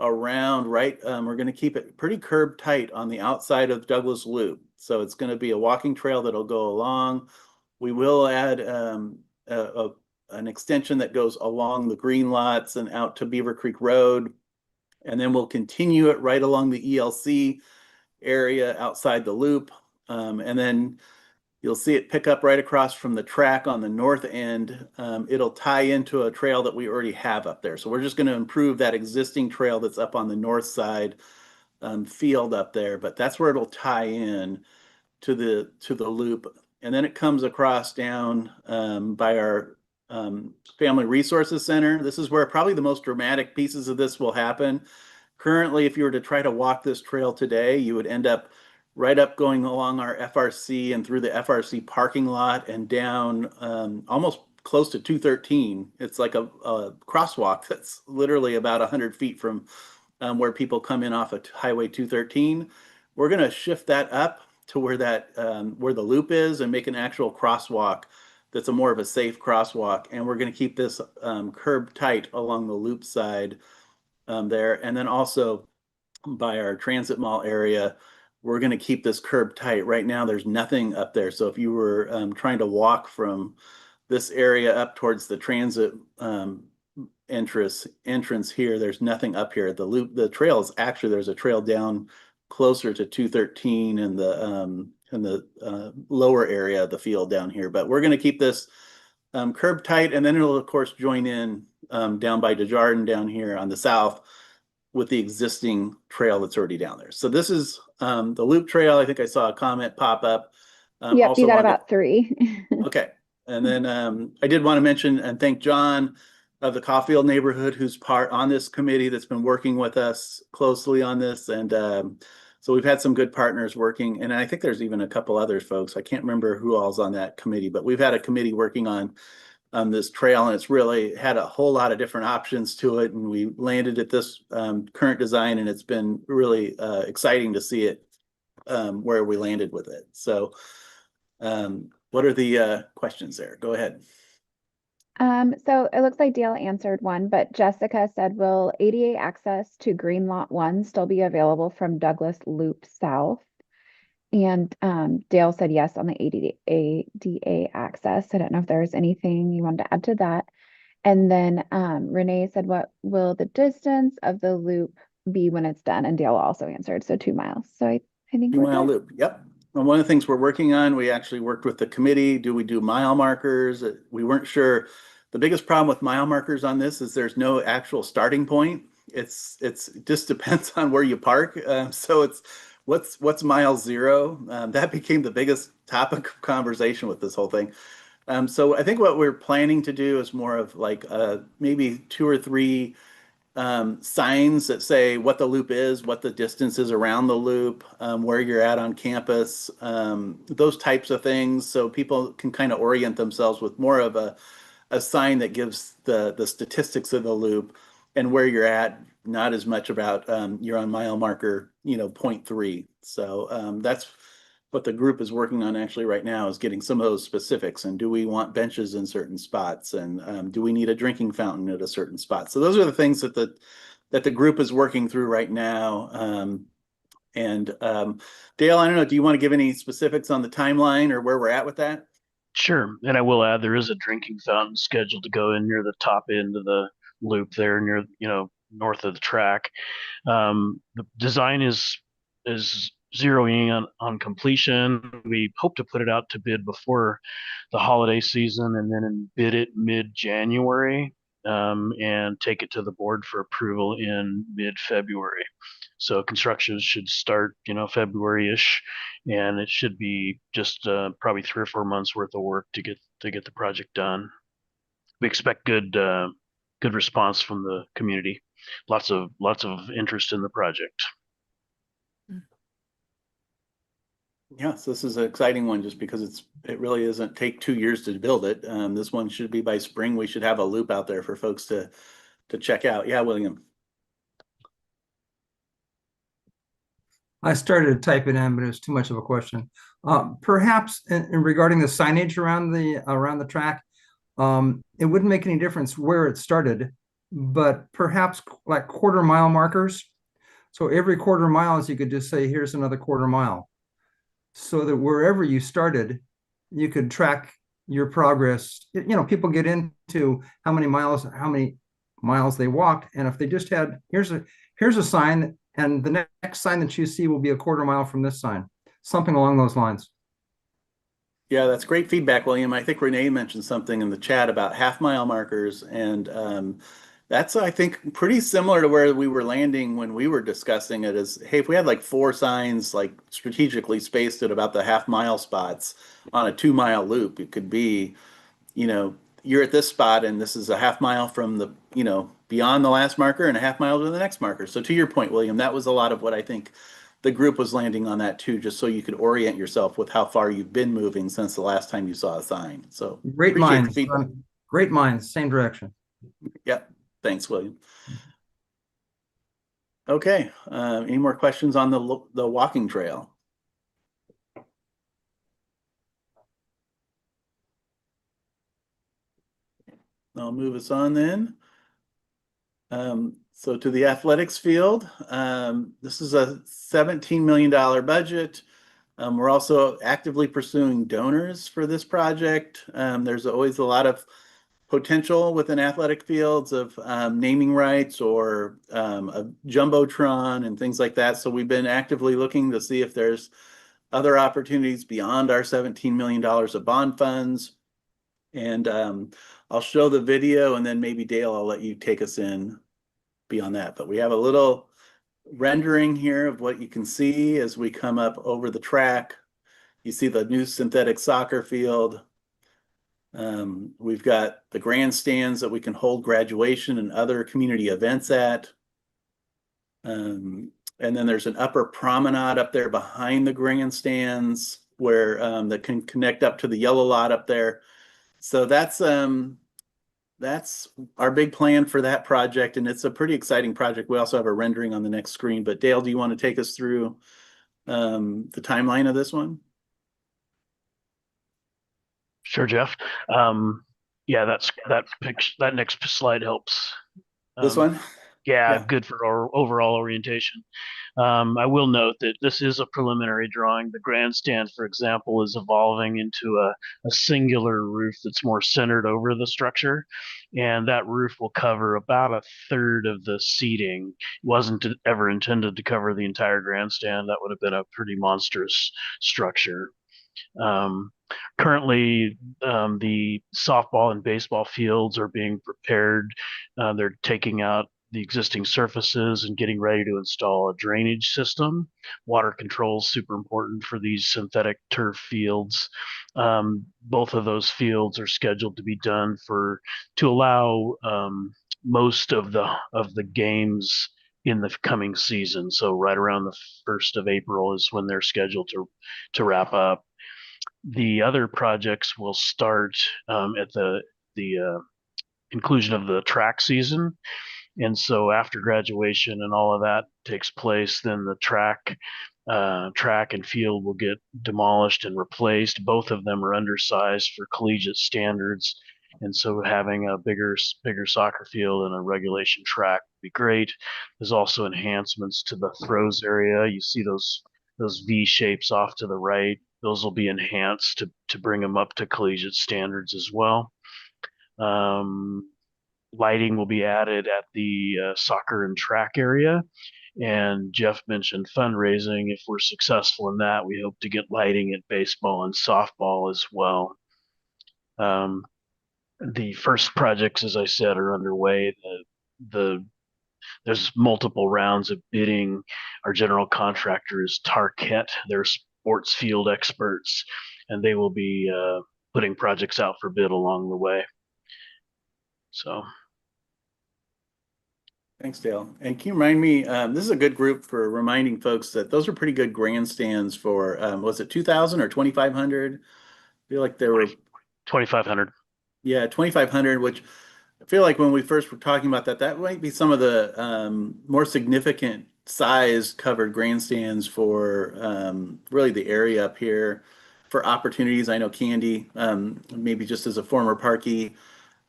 around right. We're going to keep it pretty curb tight on the outside of Douglas Loop. So it's going to be a walking trail that'll go along. We will add an extension that goes along the green lots and out to Beaver Creek Road. And then we'll continue it right along the ELC area outside the loop. And then you'll see it pick up right across from the track on the north end. It'll tie into a trail that we already have up there. So we're just going to improve that existing trail that's up on the north side field up there. But that's where it'll tie in to the loop. And then it comes across down by our Family Resources Center. This is where probably the most dramatic pieces of this will happen. Currently, if you were to try to walk this trail today, you would end up right up going along our FRC and through the FRC parking lot and down almost close to 213. It's like a crosswalk that's literally about 100 feet from where people come in off of Highway 213. We're going to shift that up to where that where the loop is and make an actual crosswalk that's a more of a safe crosswalk. And we're going to keep this curb tight along the loop side there. And then also by our transit mall area, we're going to keep this curb tight. Right now, there's nothing up there. So if you were trying to walk from this area up towards the transit entrance here, there's nothing up here. The trail is actually, there's a trail down closer to 213 in the lower area of the field down here. But we're going to keep this curb tight, and then it'll of course join in down by Desjardins down here on the south with the existing trail that's already down there. So this is the loop trail. I think I saw a comment pop up. Yep, you got about 3. Okay. And then I did want to mention and thank John of the Caulfield neighborhood, who's part on this committee that's been working with us closely on this. And so we've had some good partners working. And I think there's even a couple others folks. I can't remember who all's on that committee, but we've had a committee working on this trail, and it's really had a whole lot of different options to it. And we landed at this current design, and it's been really exciting to see it where we landed with it. So what are the questions there? Go ahead. So it looks like Dale answered one, but Jessica said, will ADA access to Green Lot 1 still be available from Douglas Loop South? And Dale said yes on the ADA access. I don't know if there's anything you wanted to add to that. And then Renee said, what will the distance of the loop be when it's done? And Dale also answered, so 2 miles. So I think 2 we're mile good. loop. Yep. And one of the things we're working on, we actually worked with the committee. Do we do mile markers? We weren't sure. The biggest problem with mile markers on this is there's no actual starting point. It just depends on where you park. So it's what's mile 0? That became the biggest topic of conversation with this whole thing. So I think what we're planning to do is more of like maybe 2 or 3 signs that say what the loop is, what the distance is around the loop, where you're at on campus, those types of things. So people can kind of orient themselves with more of a sign that gives the statistics of the loop and where you're at, not as much about you're on mile marker, 0.3. So that's what the group is working on actually right now, is getting some of those specifics. And do we want benches in certain spots? And do we need a drinking fountain at a certain spot? So those are the things that the group is working through right now. Dale, I don't know, do you want to give any specifics on the timeline or where we're at with that? Sure. And I will add, there is a drinking fountain scheduled to go in near the top end of the loop there, near, north of the track. The design is zeroing on completion. We hope to put it out to bid before the holiday season, and then bid it mid-January, and take it to the board for approval in mid-February. So construction should start, February-ish, and it should be just probably 3 or 4 months worth of work to get the project done. We expect good response from the community. Lots of interest in the project. Yes, this is an exciting one just because it really doesn't take 2 years to build it. This one should be by spring. We should have a loop out there for folks to check out. Yeah, William. I started to type it in, but it was too much of a question. Perhaps in regarding the signage around the track, it wouldn't make any difference where it started, but perhaps like quarter mile markers. So every quarter miles, you could just say, here's another quarter mile. So that wherever you started, you could track your progress. People get into how many miles they walked. And if they just had, here's a sign, and the next sign that you see will be a quarter mile from this sign, something along those lines. Yeah, that's great feedback, William. I think Renee mentioned something in the chat about half-mile markers, and that's, I think, pretty similar to where we were landing when we were discussing it. Is, hey, if we had like 4 signs like strategically spaced at about the half-mile spots on a 2-mile loop, it could be, you're at this spot and this is a half-mile from the, beyond the last marker and a half-mile to the next marker. So to your point, William, that was a lot of what I think the group was landing on, that too, just so you could orient yourself with how far you've been moving since the last time you saw a sign. So great minds, great minds, same direction. Yep. Thanks, William. Okay. Any more questions on the walking trail? I'll move us on then. So to the athletics field, this is a $17 million budget. We're also actively pursuing donors for this project. There's always a lot of potential within athletic fields of naming rights or a jumbotron and things like that. So we've been actively looking to see if there's other opportunities beyond our $17 million of bond funds. And I'll show the video, and then maybe Dale, I'll let you take us in beyond that. But we have a little rendering here of what you can see as we come up over the track. You see the new synthetic soccer field. We've got the grandstands that we can hold graduation and other community events at. And then there's an upper promenade up there behind the grandstands where that can connect up to the yellow lot up there. So that's our big plan for that project, and it's a pretty exciting project. We also have a rendering on the next screen. But Dale, do you want to take us through the timeline of this one? Sure, Jeff. Yeah, that next slide helps. This one? Yeah, good for our overall orientation. I will note that this is a preliminary drawing. The grandstand, for example, is evolving into a singular roof that's more centered over the structure. And that roof will cover about a third of the seating. It wasn't ever intended to cover the entire grandstand. That would have been a pretty monstrous structure. Currently, the softball and baseball fields are being prepared. They're taking out the existing surfaces and getting ready to install a drainage system. Water control is super important for these synthetic turf fields. Both of those fields are scheduled to be done to allow most of the games in the coming season. So right around the 1st of April is when they're scheduled to wrap up. The other projects will start at the conclusion of the track season. And so after graduation and all of that takes place, then the track and field will get demolished and replaced. Both of them are undersized for collegiate standards. And so having a bigger soccer field and a regulation track would be great. There's also enhancements to the throws area. You see those V shapes off to the right. Those will be enhanced to bring them up to collegiate standards as well. Lighting will be added at the soccer and track area. And Jeff mentioned fundraising. If we're successful in that, we hope to get lighting at baseball and softball as well. The first projects, as I said, are underway. There's multiple rounds of bidding. Our general contractor is Tarkett. They're sports field experts, and they will be putting projects out for bid along the way. So. Thanks, Dale. And can you remind me, this is a good group for reminding folks that those are pretty good grandstands for, was it 2,000 or 2,500? I feel like they were 2,500. Yeah, 2,500, which I feel like when we first were talking about that, that might be some of the more significant size covered grandstands for really the area up here for opportunities. I know Candy, maybe just as a former Parkey,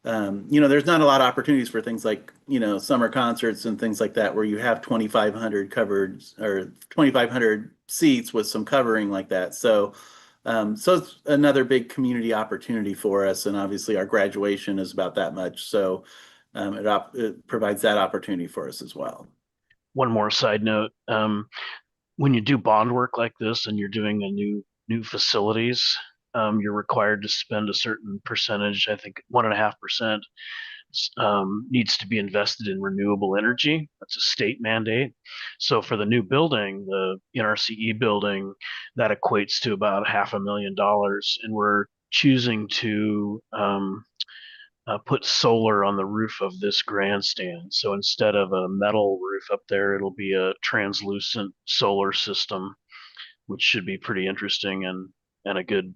there's not a lot of opportunities for things like, summer concerts and things like that where you have 2,500 covered or 2,500 seats with some covering like that. So it's another big community opportunity for us, and obviously our graduation is about that much. So it provides that opportunity for us as well. One more side note: when you do bond work like this and you're doing a new facilities, you're required to spend a certain percentage. I think 1.5%. Needs to be invested in renewable energy. That's a state mandate. So for the new building, the NRCE building, that equates to about $500,000, and we're choosing to put solar on the roof of this grandstand. So instead of a metal roof up there, it'll be a translucent solar system, which should be pretty interesting and a good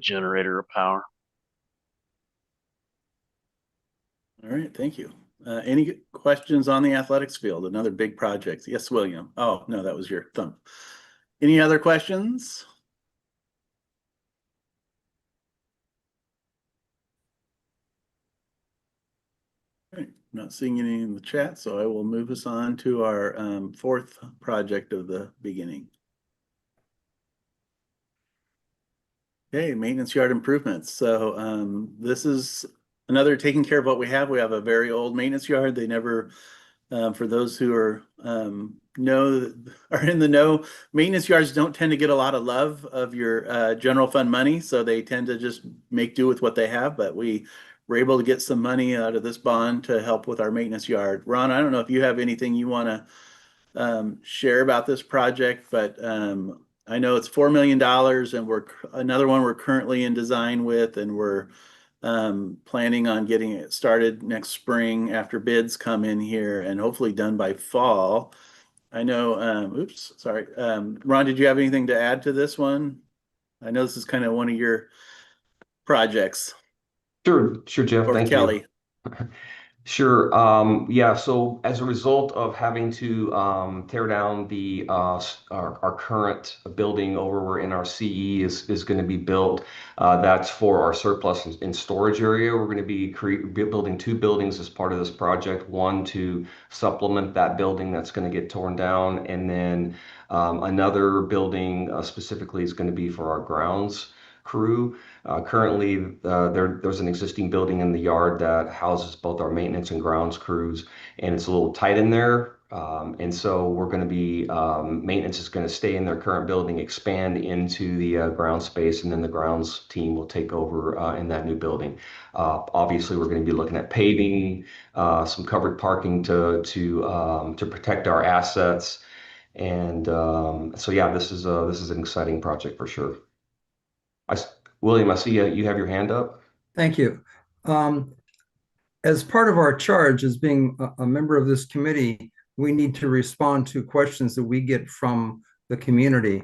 generator of power. All right, thank you. Any questions on the athletics field? Another big project. Yes, William. Oh, no, that was your thumb. Any other questions? All right, not seeing any in the chat, so I will move us on to our fourth project of the beginning. Okay, maintenance yard improvements. So this is another taking care of what we have. We have a very old maintenance yard. They never, for those who are in the know, maintenance yards don't tend to get a lot of love of your general fund money, so they tend to just make do with what they have. But we were able to get some money out of this bond to help with our maintenance yard. Ron, I don't know if you have anything you want to share about this project, but I know it's $4 million, and another one we're currently in design with, and we're planning on getting it started next spring after bids come in here, and hopefully done by fall. I know, oops, sorry. Ron, did you have anything to add to this one? I know this is kind of one of your projects. Sure, Jeff. Or Thank Kelly. you. Sure. Yeah. So as a result of having to tear down our current building over where NRCE is going to be built, that's for our surplus and storage area. We're going to be building 2 buildings as part of this project. One to supplement that building that's going to get torn down, and then another building specifically is going to be for our grounds crew. Currently, there's an existing building in the yard that houses both our maintenance and grounds crews, and it's a little tight in there. And so we're going to be, maintenance is going to stay in their current building, expand into the ground space, and then the grounds team will take over in that new building. Obviously, we're going to be looking at paving, some covered parking to protect our assets. And so, yeah, this is an exciting project for sure. William, I see you have your hand up. Thank you. as part of our charge as being a member of this committee, we need to respond to questions that we get from the community.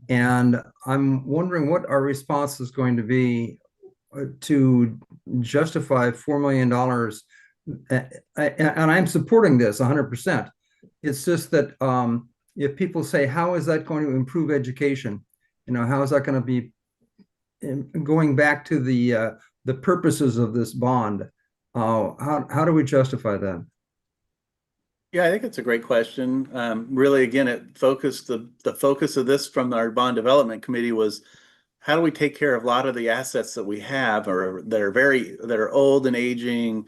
And I'm wondering what our response is going to be to justify $4 million. And I'm supporting this 100%. It's just that if people say, how is that going to improve education? How is that going to be going back to the purposes of this bond? How do we justify that? Yeah, I think it's a great question. Really, again, the focus of this from our bond development committee was how do we take care of a lot of the assets that we have or that are old and aging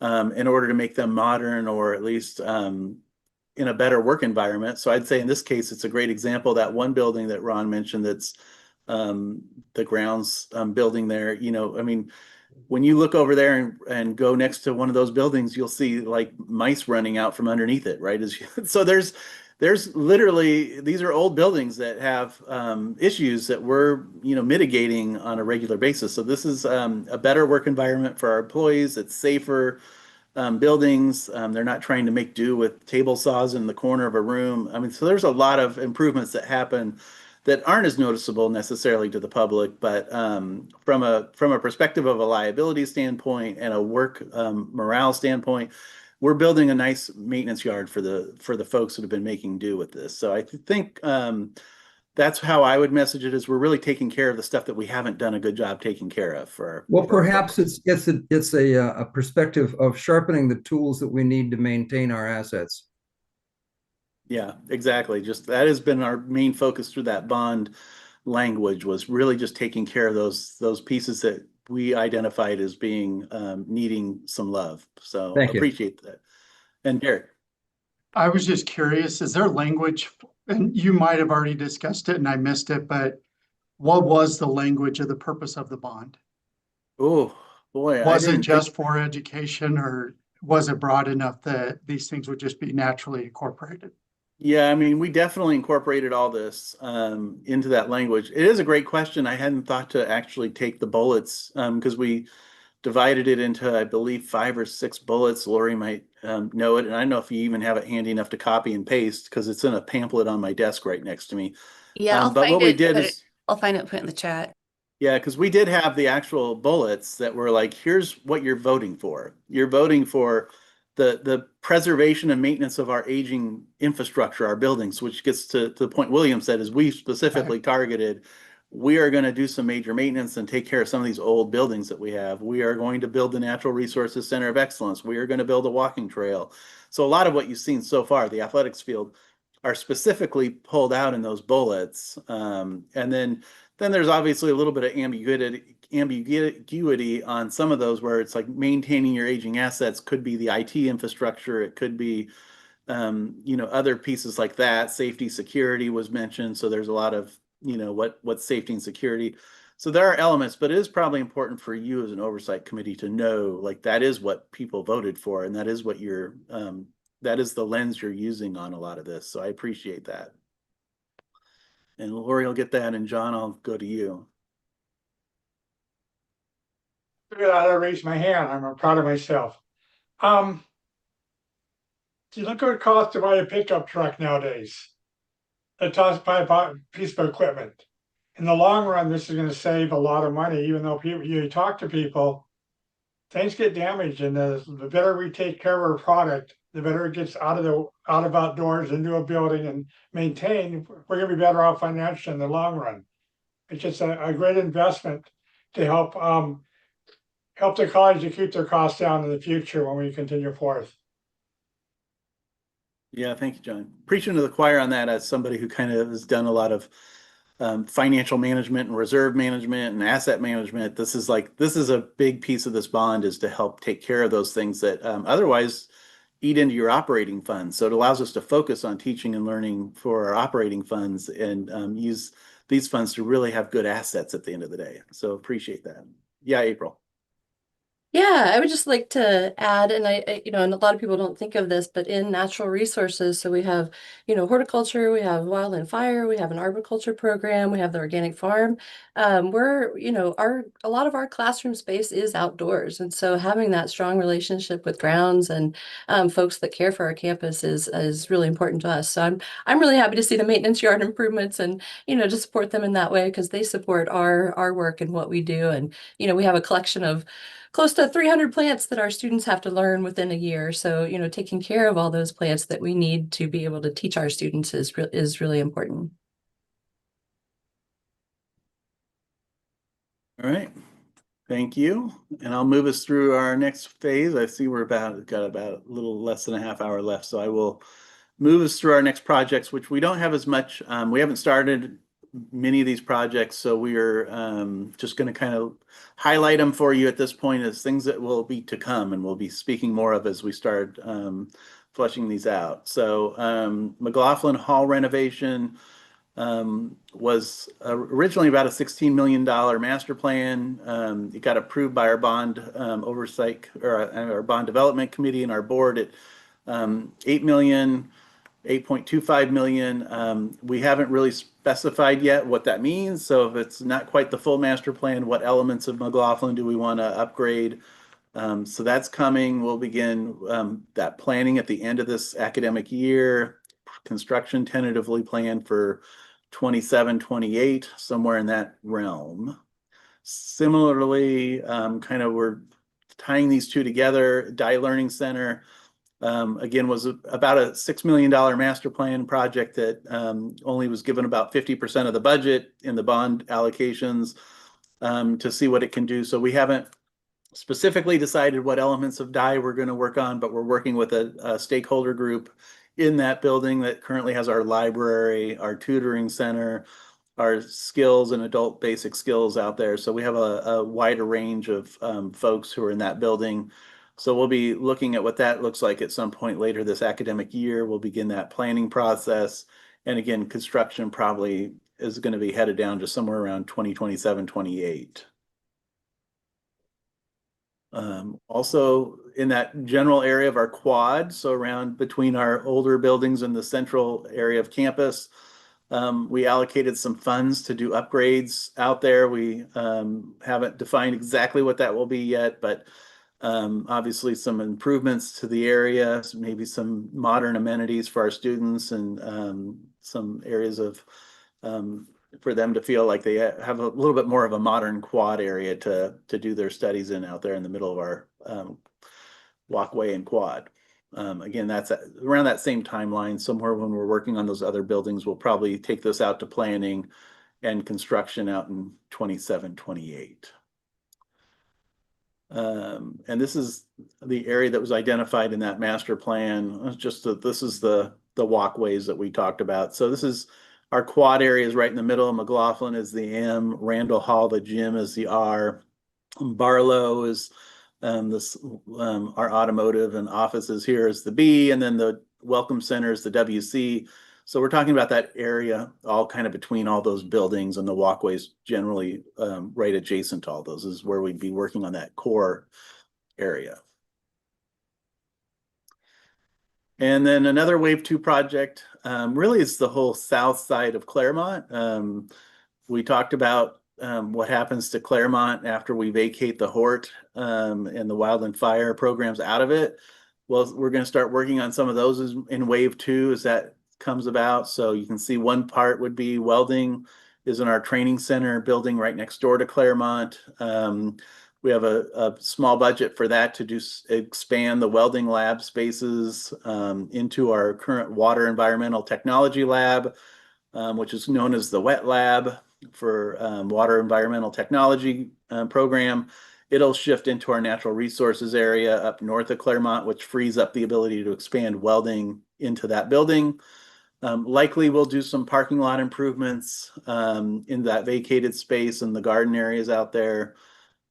in order to make them modern or at least in a better work environment. So I'd say in this case, it's a great example, that one building that Ron mentioned that's the grounds building there. I mean, when you look over there and go next to one of those buildings, you'll see like mice running out from underneath it, right? So there's literally, these are old buildings that have issues that we're mitigating on a regular basis. So this is a better work environment for our employees. It's safer buildings. They're not trying to make do with table saws in the corner of a room. I mean, so there's a lot of improvements that happen that aren't as noticeable necessarily to the public, but from a perspective of a liability standpoint and a work morale standpoint, we're building a nice maintenance yard for the folks that have been making do with this. So I think that's how I would message it, is we're really taking care of the stuff that we haven't done a good job taking care of for. Well, perhaps it's a perspective of sharpening the tools that we need to maintain our assets. Yeah, exactly. Just that has been our main focus through that bond language, was really just taking care of those pieces that we identified as being needing some love. So Thank you. Appreciate that. And Derek. I was just curious, is there language, and you might have already discussed it and I missed it, but what was the language of the purpose of the bond? Oh, boy. Was it just for education, or was it broad enough that these things would just be naturally incorporated? Yeah, I mean, we definitely incorporated all this into that language. It is a great question. I hadn't thought to actually take the bullets because we divided it into, I believe, 5 or 6 bullets. Lori might know it. And I don't know if you even have it handy enough to copy and paste, because it's in a pamphlet on my desk right next to me. Yeah, But what we did is, I'll find it, put it in the chat. yeah, because we did have the actual bullets that were like, here's what you're voting for. You're voting for the preservation and maintenance of our aging infrastructure, our buildings, which gets to the point William said, is we specifically targeted, we are going to do some major maintenance and take care of some of these old buildings that we have. We are going to build the Natural Resources Center of Excellence. We are going to build a walking trail. So a lot of what you've seen so far, the athletics field, are specifically pulled out in those bullets. And then there's obviously a little bit of ambiguity on some of those, where it's like maintaining your aging assets could be the IT infrastructure. It could be, other pieces like that. Safety, security was mentioned. So there's a lot of, what's safety and security. So there are elements, but it is probably important for you as an oversight committee to know, like, that is what people voted for. And that is what that is the lens you're using on a lot of this. So I appreciate that. And Lori will get that, and John, I'll go to you. I raised my hand. I'm proud of myself. You look what it costs to buy a pickup truck nowadays. It costs to buy a piece of equipment. In the long run, this is going to save a lot of money, even though you talk to people, things get damaged, and the better we take care of our product, the better it gets out of outdoors into a building and maintained. We're going to be better off financially in the long run. It's just a great investment to help the college to keep their costs down in the future when we continue forth. Yeah, thank you, John. Preaching to the choir on that, as somebody who kind of has done a lot of financial management and reserve management and asset management. This is a big piece of this bond, is to help take care of those things that otherwise eat into your operating funds. So it allows us to focus on teaching and learning for our operating funds, and use these funds to really have good assets at the end of the day. So appreciate that. Yeah, April. Yeah, I would just like to add, and and a lot of people don't think of this, but in natural resources, so we have, horticulture, we have wildland fire, we have an arboriculture program, we have the organic farm. We're, a lot of our classroom space is outdoors. And so having that strong relationship with grounds and folks that care for our campus is really important to us. So I'm really happy to see the maintenance yard improvements and, to support them in that way because they support our work and what we do. And, we have a collection of close to 300 plants that our students have to learn within a year. So, taking care of all those plants that we need to be able to teach our students is really important. All right. Thank you. And I'll move us through our next phase. I see we're got about a little less than a half hour left. So I will move us through our next projects, which we don't have as much. We haven't started many of these projects, so we are just going to kind of highlight them for you at this point as things that will be to come, and we'll be speaking more of as we start fleshing these out. So McLaughlin Hall renovation was originally about a $16 million master plan. It got approved by our bond oversight or our bond development committee and our board at 8 million. 8.25 million. We haven't really specified yet what that means. So if it's not quite the full master plan, what elements of McLaughlin do we want to upgrade? So that's coming. We'll begin that planning at the end of this academic year. Construction tentatively planned for 27, 28, somewhere in that realm. Similarly, kind of we're tying these two together. Dye Learning Center. Again, was about a $6 million master plan project that only was given about 50% of the budget in the bond allocations to see what it can do. So we haven't specifically decided what elements of DIE we're going to work on, but we're working with a stakeholder group in that building that currently has our library, our tutoring center, our skills and adult basic skills out there. So we have a wider range of folks who are in that building. So we'll be looking at what that looks like at some point later this academic year. We'll begin that planning process. And again, construction probably is going to be headed down to somewhere around 2027, 28. Also in that general area of our quad, so around between our older buildings and the central area of campus, we allocated some funds to do upgrades out there. We haven't defined exactly what that will be yet, but obviously some improvements to the area, maybe some modern amenities for our students and some areas of for them to feel like they have a little bit more of a modern quad area to do their studies in out there in the middle of our walkway and quad. Again, that's around that same timeline. Somewhere when we're working on those other buildings, we'll probably take this out to planning and construction out in 27, 28. And this is the area that was identified in that master plan. It's just that this is the walkways that we talked about. So this is our quad area is right in the middle. McLaughlin is the M, Randall Hall, the gym is the R, Barlow is our automotive and offices here is the B, and then the welcome center is the WC. So we're talking about that area all kind of between all those buildings, and the walkways generally right adjacent to all those is where we'd be working on that core area. And then another Wave 2 project really is the whole south side of Claremont. We talked about what happens to Claremont after we vacate the Hort and the Wildland Fire programs out of it. Well, we're going to start working on some of those in Wave 2 as that comes about. So you can see one part would be welding is in our training center building right next door to Claremont. We have a small budget for that to expand the welding lab spaces into our current water environmental technology lab, which is known as the wet lab for water environmental technology program. It'll shift into our natural resources area up north of Claremont, which frees up the ability to expand welding into that building. Likely we'll do some parking lot improvements in that vacated space and the garden areas out there.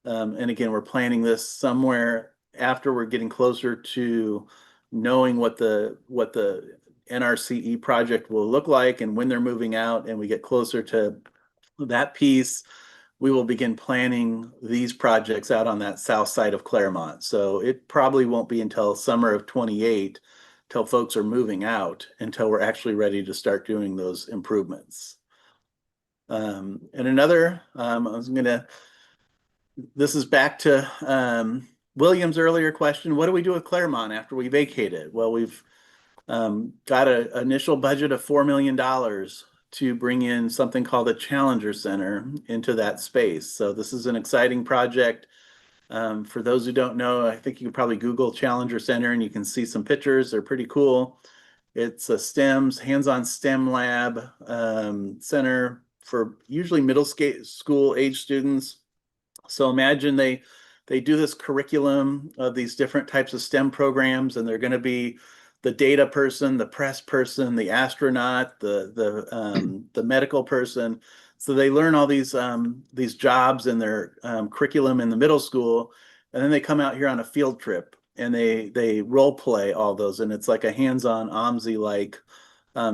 And again, we're planning this somewhere after we're getting closer to knowing what the NRCE project will look like and when they're moving out, and we get closer to that piece. we will begin planning these projects out on that south side of Claremont. So it probably won't be until summer of 28 till folks are moving out until we're actually ready to start doing those improvements. And another, this is back to William's earlier question. What do we do with Claremont after we vacate it? Well, we've got an initial budget of $4 million to bring in something called a Challenger Center into that space. So this is an exciting project. For those who don't know, I think you can probably Google Challenger Center and you can see some pictures. They're pretty cool. It's a hands-on STEM lab center for usually middle school age students. So imagine they do this curriculum of these different types of STEM programs, and they're going to be the data person, the press person, the astronaut, the medical person. So they learn all these jobs in their curriculum in the middle school, and then they come out here on a field trip and they role play all those, and it's like a hands-on OMSI like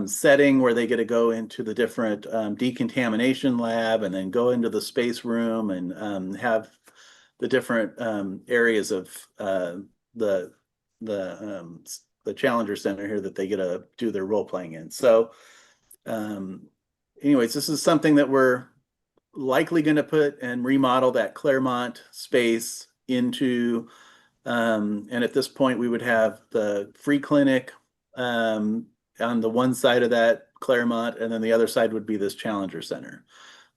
setting where they get to go into the different decontamination lab and then go into the space room and have the different areas of the Challenger Center here that they get to do their role playing in. So anyways, this is something that we're likely going to put and remodel that Claremont space into. And at this point, we would have the free clinic on the one side of that Claremont, and then the other side would be this Challenger Center.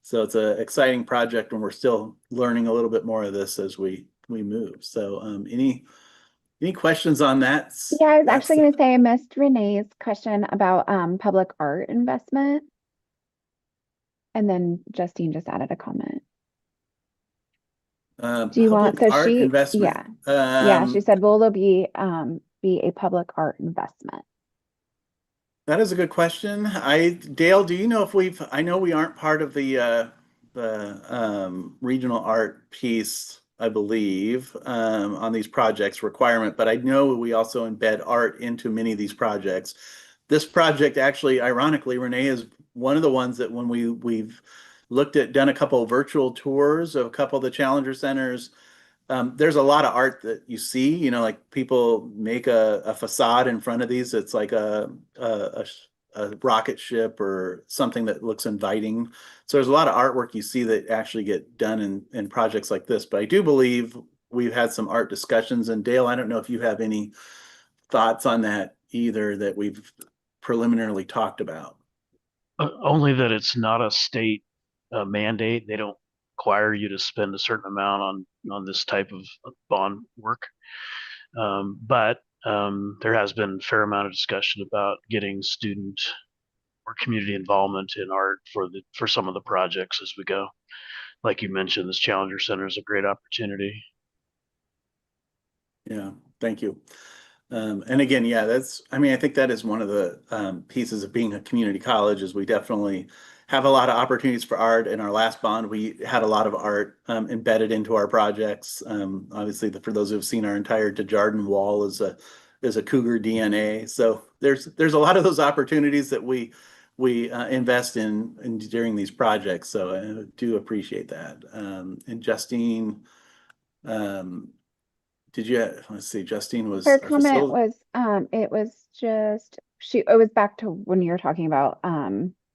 So it's an exciting project, and we're still learning a little bit more of this as we move. So any questions on that? Yeah, I was actually going to say I missed Renee's question about public art investment. And then Justine just added a comment. Do you want, so art she, investment. yeah, she said, will there be a public art investment? That is a good question. Dale, do you know if I know we aren't part of the regional art piece, I believe, on these projects requirement, but I know we also embed art into many of these projects. This project actually, ironically, Renee is one of the ones that when we've done a couple of virtual tours of a couple of the Challenger Centers, there's a lot of art that you see, like people make a facade in front of these. It's like a rocket ship or something that looks inviting. So there's a lot of artwork you see that actually get done in projects like this. But I do believe we've had some art discussions. And Dale, I don't know if you have any thoughts on that either that we've preliminarily talked about. Only that it's not a state mandate. They don't require you to spend a certain amount on this type of bond work. But there has been a fair amount of discussion about getting student or community involvement in art for some of the projects as we go. Like you mentioned, this Challenger Center is a great opportunity. Yeah, thank you. And again, yeah, I think that is one of the pieces of being a community college is we definitely have a lot of opportunities for art. In our last bond, we had a lot of art embedded into our projects. Obviously, for those who have seen our entire DeJardin wall is a Cougar DNA. So there's a lot of those opportunities that we invest in during these projects. So I do appreciate that. And Justine, let's see, Justine was Her comment was it was back to when you were talking about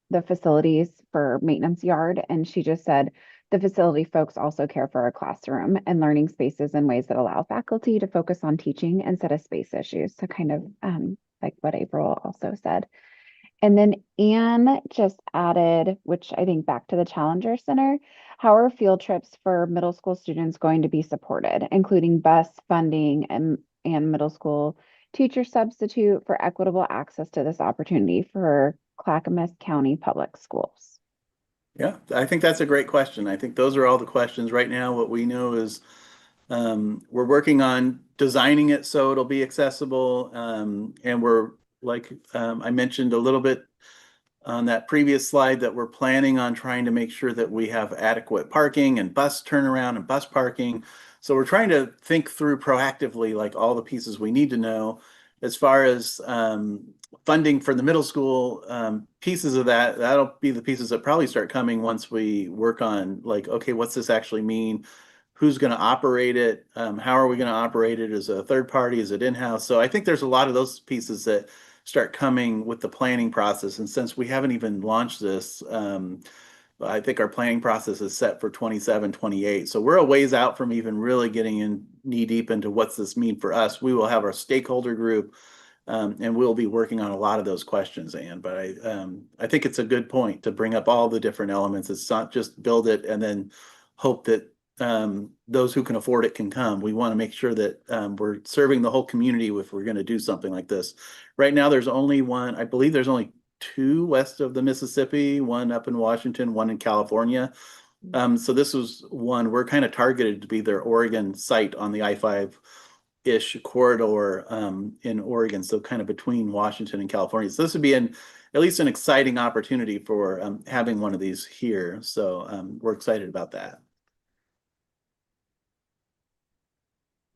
the facilities for maintenance yard, and she just said the facility folks also care for our classroom and learning spaces in ways that allow faculty to focus on teaching instead of space issues. So kind of like what April also said. And then Anne just added, which I think back to the Challenger Center, how are field trips for middle school students going to be supported, including bus funding and middle school teacher substitute for equitable access to this opportunity for Clackamas County Public Schools? Yeah, I think that's a great question. I think those are all the questions right now. What we know is we're working on designing it so it'll be accessible. And we're, like I mentioned a little bit on that previous slide, that we're planning on trying to make sure that we have adequate parking and bus turnaround and bus parking. So we're trying to think through proactively, like all the pieces we need to know as far as funding for the middle school, pieces of that, that'll be the pieces that probably start coming once we work on like, okay, what's this actually mean? Who's going to operate it? How are we going to operate it? As a third party? Is it in-house? So I think there's a lot of those pieces that start coming with the planning process. And since we haven't even launched this, I think our planning process is set for 27, 28. So we're a ways out from even really getting in knee deep into what's this mean for us. We will have our stakeholder group, and we'll be working on a lot of those questions, Anne. But I think it's a good point to bring up all the different elements. It's not just build it and then hope that those who can afford it can come. We want to make sure that we're serving the whole community if we're going to do something like this. Right now, there's only one, I believe there's only two west of the Mississippi, one up in Washington, one in California. So this was one, we're kind of targeted to be their Oregon site on the I-5-ish corridor in Oregon, so kind of between Washington and California. So this would be at least an exciting opportunity for having one of these here. So we're excited about that.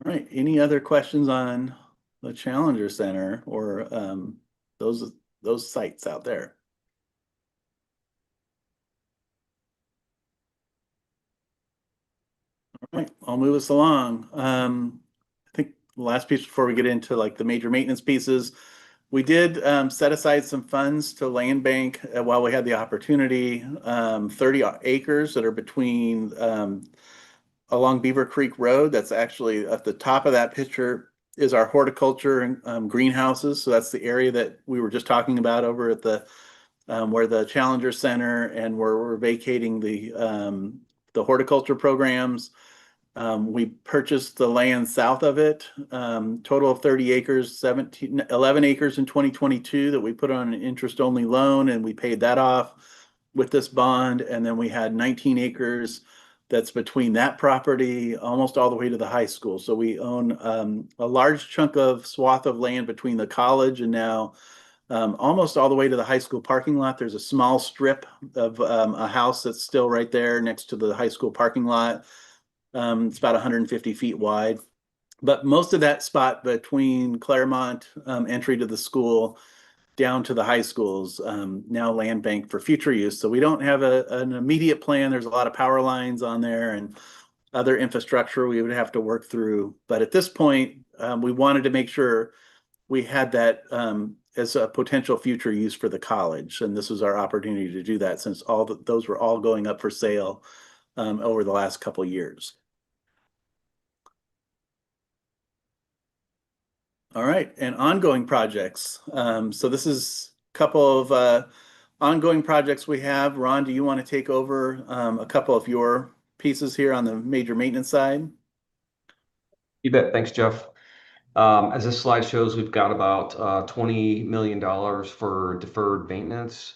All right, any other questions on the Challenger Center or those sites out there? All right, I'll move us along. I think the last piece before we get into like the major maintenance pieces, we did set aside some funds to land bank while we had the opportunity, 30 acres that are between along Beaver Creek Road. That's actually at the top of that picture is our horticulture and greenhouses. So that's the area that we were just talking about over at the where the Challenger Center and where we're vacating the horticulture programs. We purchased the land south of it, total of 30 acres, 11 acres in 2022 that we put on an interest-only loan, and we paid that off with this bond. And then we had 19 acres that's between that property almost all the way to the high school. So we own a large chunk of swath of land between the college and now almost all the way to the high school parking lot. There's a small strip of a house that's still right there next to the high school parking lot. It's about 150 feet wide. But most of that spot between Claremont entry to the school down to the high schools, now land bank for future use. So we don't have an immediate plan. There's a lot of power lines on there and other infrastructure we would have to work through. But at this point, we wanted to make sure we had that as a potential future use for the college. And this was our opportunity to do that since those were all going up for sale over the last couple of years. All right, and ongoing projects. So this is a couple of ongoing projects we have. Ron, do you want to take over a couple of your pieces here on the major maintenance side? You bet. Thanks, Jeff. As this slide shows, we've got about $20 million for deferred maintenance.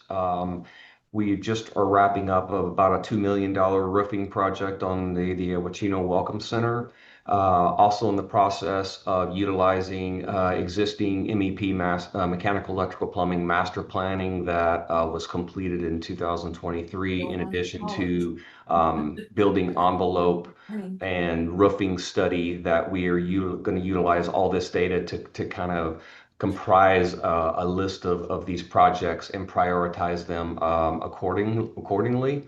We just are wrapping up about a $2 million roofing project on the Wachino Welcome Center. Also in the process of utilizing existing MEP mechanical electrical plumbing master planning that was completed in 2023, in addition to building envelope and roofing study that we are going to utilize all this data to kind of comprise a list of these projects and prioritize them accordingly.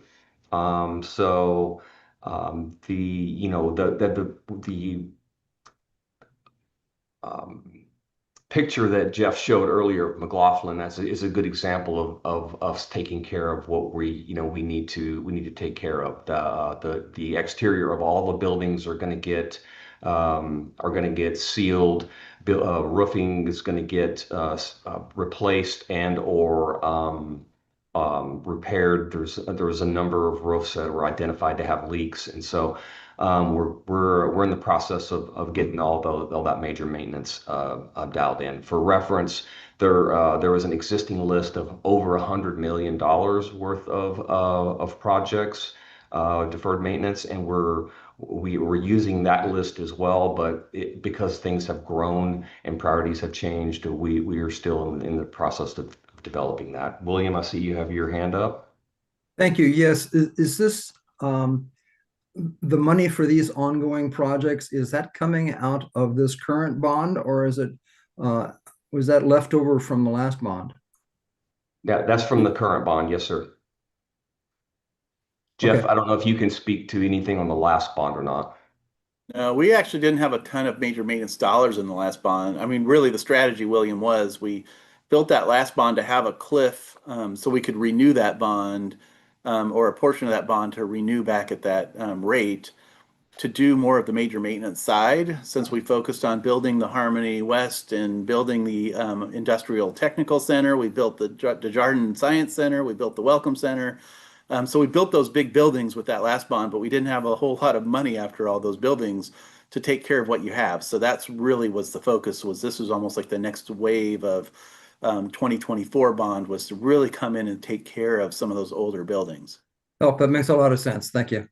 The picture that Jeff showed earlier of McLaughlin is a good example of us taking care of what we need to take care of. The exterior of all the buildings are going to get sealed. Roofing is going to get replaced and or repaired. There's a number of roofs that were identified to have leaks, and so we're in the process of getting all that major maintenance dialed in. For reference, there was an existing list of over $100 million worth of projects, deferred maintenance, and we're using that list as well. But because things have grown and priorities have changed, we are still in the process of developing that. William, I see you have your hand up. Thank you. Yes, is this the money for these ongoing projects, is that coming out of this current bond, or is it was that leftover from the last bond? That's from the current bond, yes, sir. Jeff, Okay. I don't know if you can speak to anything on the last bond or not. We actually didn't have a ton of major maintenance dollars in the last bond. I mean, really, the strategy, William, was we built that last bond to have a cliff, so we could renew that bond, or a portion of that bond to renew back at that rate to do more of the major maintenance side. Since we focused on building the Harmony West and building the Industrial Technical Center, we built the Jardin Science Center, we built the Welcome Center. So we built those big buildings with that last bond, but we didn't have a whole lot of money after all those buildings to take care of what you have. So that's really was the focus. Was this was almost like the next wave of 2024 bond was to really come in and take care of some of those older buildings. Oh, that makes a lot of sense. Thank you.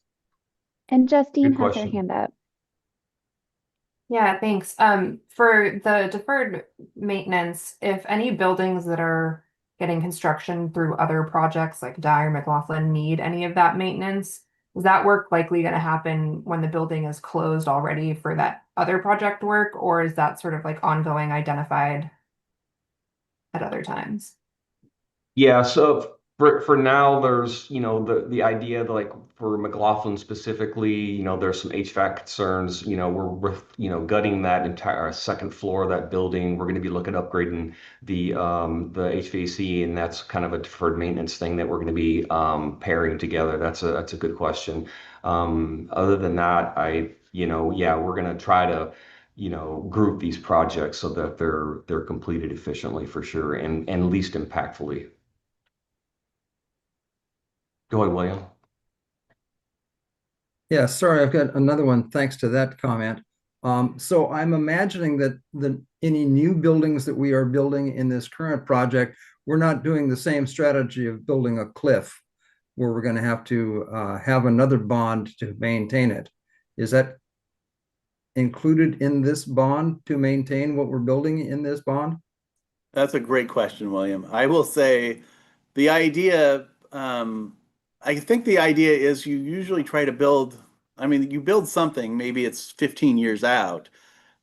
And Justine Good has her question. hand up. Yeah, thanks. For the deferred maintenance, if any buildings that are getting construction through other projects like Dyer McLaughlin need any of that maintenance, is that work likely going to happen when the building is closed already for that other project work, or is that sort of like ongoing identified at other times? Yeah, so for now, there's, the idea that, like, for McLaughlin specifically, there's some HVAC concerns. We're gutting that entire second floor of that building. We're going to be looking at upgrading the HVAC, and that's kind of a deferred maintenance thing that we're going to be pairing together. That's a good question. Other than that, we're going to try to group these projects so that they're completed efficiently for sure and least impactfully. Go ahead, William. Yeah, sorry, I've got another one thanks to that comment. So I'm imagining that any new buildings that we are building in this current project, we're not doing the same strategy of building a cliff where we're going to have to have another bond to maintain it. Is that included in this bond to maintain what we're building in this bond? That's a great question, William. I will say the idea, I think the idea is you usually try to build, I mean, you build something, maybe it's 15 years out,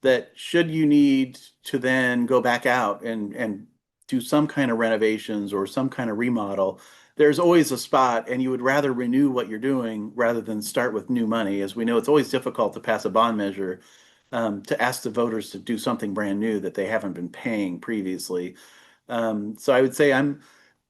that should you need to then go back out and do some kind of renovations or some kind of remodel, there's always a spot, and you would rather renew what you're doing rather than start with new money. As we know, it's always difficult to pass a bond measure, to ask the voters to do something brand new that they haven't been paying previously. So I would say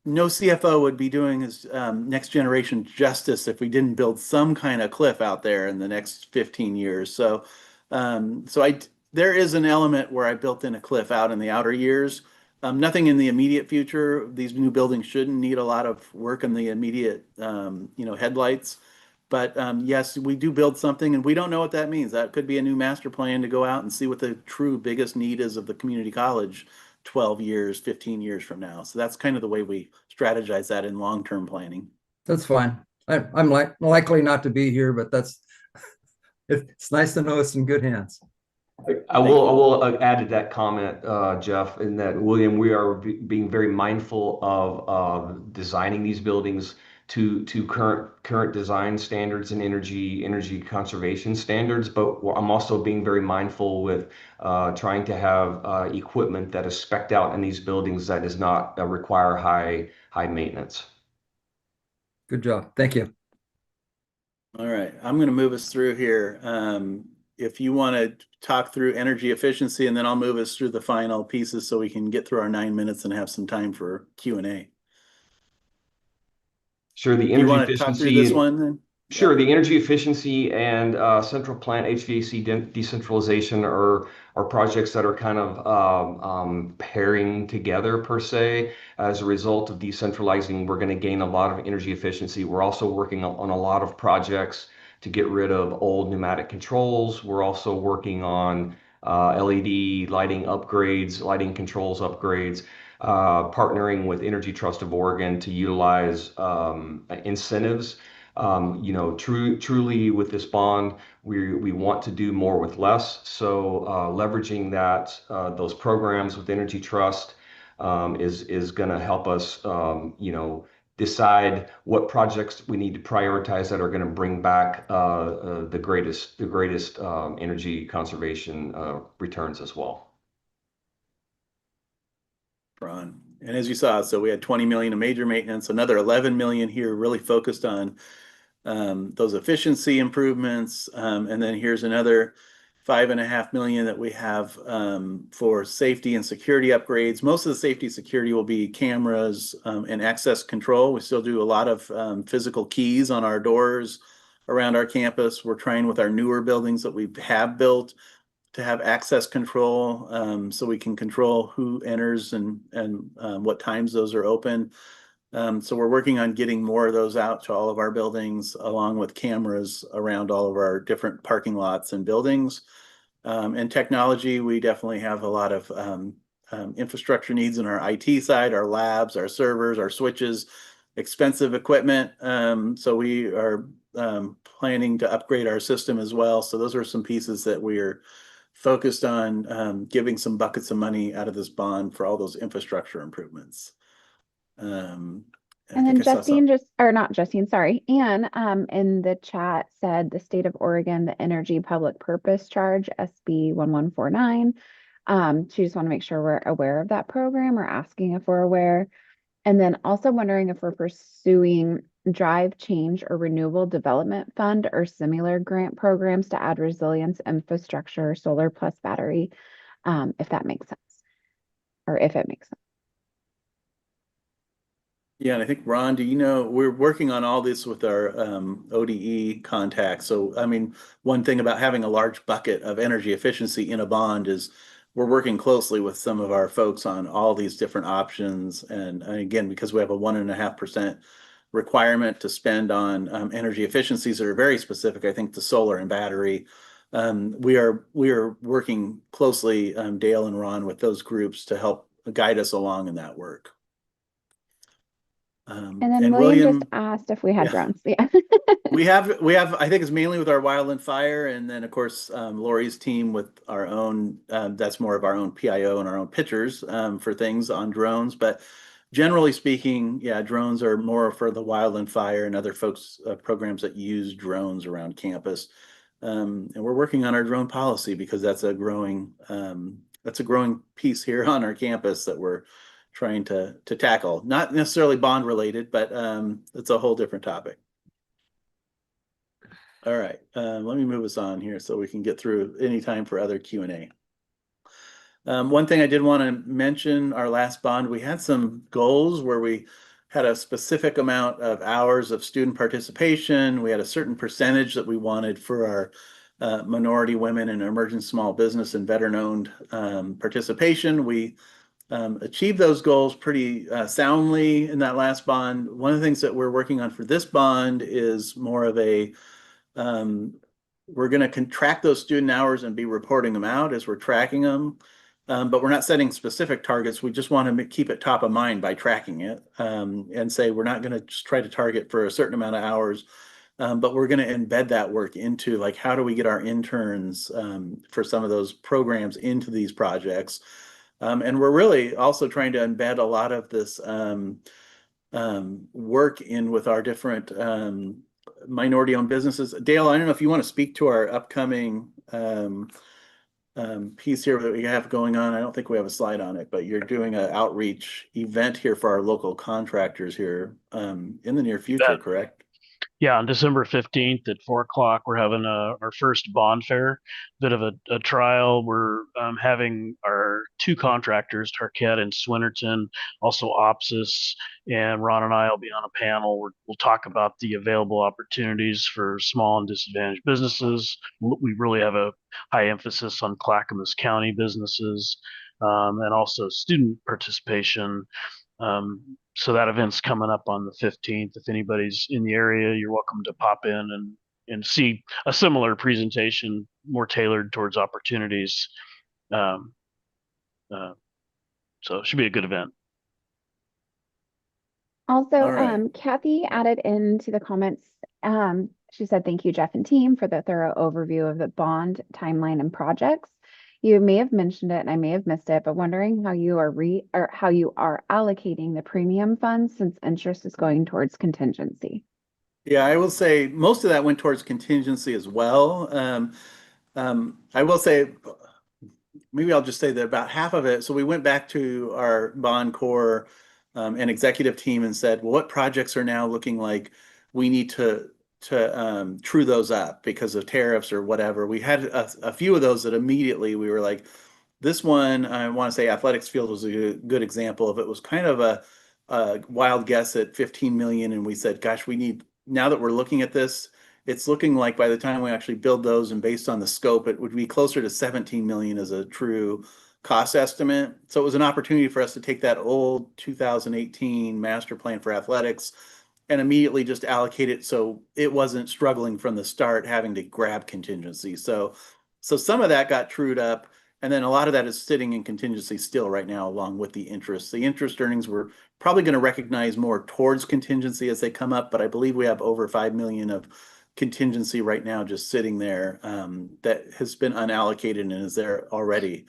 no CFO would be doing his next generation justice if we didn't build some kind of cliff out there in the next 15 years. So, there is an element where I built in a cliff out in the outer years. Nothing in the immediate future. These new buildings shouldn't need a lot of work in the immediate, headlights. But yes, we do build something, and we don't know what that means. That could be a new master plan to go out and see what the true biggest need is of the community college 12 years, 15 years from now. So that's kind of the way we strategize that in long-term planning. That's fine. I'm likely not to be here, but it's nice to know it's in good hands. I will add to that comment, Jeff, in that, William, we are being very mindful of designing these buildings to current design standards and energy conservation standards. But I'm also being very mindful with trying to have equipment that is specced out in these buildings that does not require high maintenance. Good job. Thank you. All right, I'm going to move us through here. If you want to talk through energy efficiency, and then I'll move us through the final pieces so we can get through our 9 minutes and have some time for Q&A. Sure, the You energy want to talk through efficiency. this one then? Sure, the energy efficiency and central plant HVAC decentralization are projects that are kind of pairing together per se. As a result of decentralizing, we're going to gain a lot of energy efficiency. We're also working on a lot of projects to get rid of old pneumatic controls. We're also working on LED lighting upgrades, lighting controls upgrades. Partnering with Energy Trust of Oregon to utilize incentives. Truly with this bond, we want to do more with less. So leveraging those programs with Energy Trust is going to help us, decide what projects we need to prioritize that are going to bring back the greatest energy conservation returns as well. Ron. And as you saw, so we had 20 million in major maintenance, another 11 million here really focused on those efficiency improvements. And then here's another 5.5 million that we have for safety and security upgrades. Most of the safety security will be cameras and access control. We still do a lot of physical keys on our doors around our campus. We're trying with our newer buildings that we have built to have access control, so we can control who enters and what times those are open. So we're working on getting more of those out to all of our buildings, along with cameras around all of our different parking lots and buildings. And technology, we definitely have a lot of infrastructure needs in our IT side, our labs, our servers, our switches, expensive equipment. So we are planning to upgrade our system as well. So those are some pieces that we're focused on giving some buckets of money out of this bond for all those infrastructure improvements. And then Justine not Justine, sorry. Anne in the chat said the state of Oregon, the energy public purpose charge, SB 1149. She just want to make sure we're aware of that program, or asking if we're aware. And then also wondering if we're pursuing Drive Change or Renewable Development Fund or similar grant programs to add resilience infrastructure, solar plus battery, if that makes sense, or if it makes sense. Yeah, and I think, Ron, do you know, we're working on all this with our ODE contacts. So, I mean, one thing about having a large bucket of energy efficiency in a bond is we're working closely with some of our folks on all these different options. And again, because we have a 1.5% requirement to spend on energy efficiencies that are very specific, I think, to solar and battery. We are working closely, Dale and Ron, with those groups to help guide us along in that work. And then William just asked if we had drones. Yeah. we have, I think it's mainly with our wildland fire. And then of course, Lori's team with our own, that's more of our own PIO and our own pitchers for things on drones. But generally speaking, yeah, drones are more for the wildland fire and other folks programs that use drones around campus. And we're working on our drone policy because that's a growing piece here on our campus that we're trying to tackle. Not necessarily bond related, but it's a whole different topic. All right, let me move us on here so we can get through any time for other Q&A. One thing I did want to mention, our last bond, we had some goals where we had a specific amount of hours of student participation. We had a certain percentage that we wanted for our minority women and emerging small business and veteran-owned participation. We achieved those goals pretty soundly in that last bond. One of the things that we're working on for this bond is more of a, we're going to contract those student hours and be reporting them out as we're tracking them. But we're not setting specific targets. We just want to keep it top of mind by tracking it and say we're not going to just try to target for a certain amount of hours, but we're going to embed that work into, like, how do we get our interns for some of those programs into these projects. And we're really also trying to embed a lot of this work in with our different minority-owned businesses. Dale, I don't know if you want to speak to our upcoming piece here that we have going on. I don't think we have a slide on it, but you're doing an outreach event here for our local contractors here in the near future, correct? Yeah, on December 15th at 4 o'clock, we're having our first bond fair, bit of a trial. We're having our two contractors, Tarkett and Swinnerton, also OPSIS, and Ron and I will be on a panel. We'll talk about the available opportunities for small and disadvantaged businesses. We really have a high emphasis on Clackamas County businesses and also student participation. So that event's coming up on the 15th. If anybody's in the area, you're welcome to pop in and see a similar presentation, more tailored towards opportunities. So it should be a good event. Also, Kathy added into the comments, she said, thank you, Jeff and team, for the thorough overview of the bond timeline and projects. You may have mentioned it and I may have missed it, but wondering how you are allocating the premium funds since interest is going towards contingency. Yeah, I will say most of that went towards contingency as well. I will say maybe I'll just say that about half of it. So we went back to our bond core and executive team and said, well, what projects are now looking like we need to true those up because of tariffs or whatever. We had a few of those that immediately we were like, this one, I want to say athletics field was a good example of it. Was kind of a wild guess at 15 million. And we said, gosh, we need, now that we're looking at this, it's looking like by the time we actually build those and based on the scope, it would be closer to 17 million as a true cost estimate. So it was an opportunity for us to take that old 2018 master plan for athletics and immediately just allocate it so it wasn't struggling from the start having to grab contingency. So some of that got trued up, and then a lot of that is sitting in contingency still right now along with the interest. The interest earnings we're probably going to recognize more towards contingency as they come up, but I believe we have over 5 million of contingency right now just sitting there that has been unallocated and is there already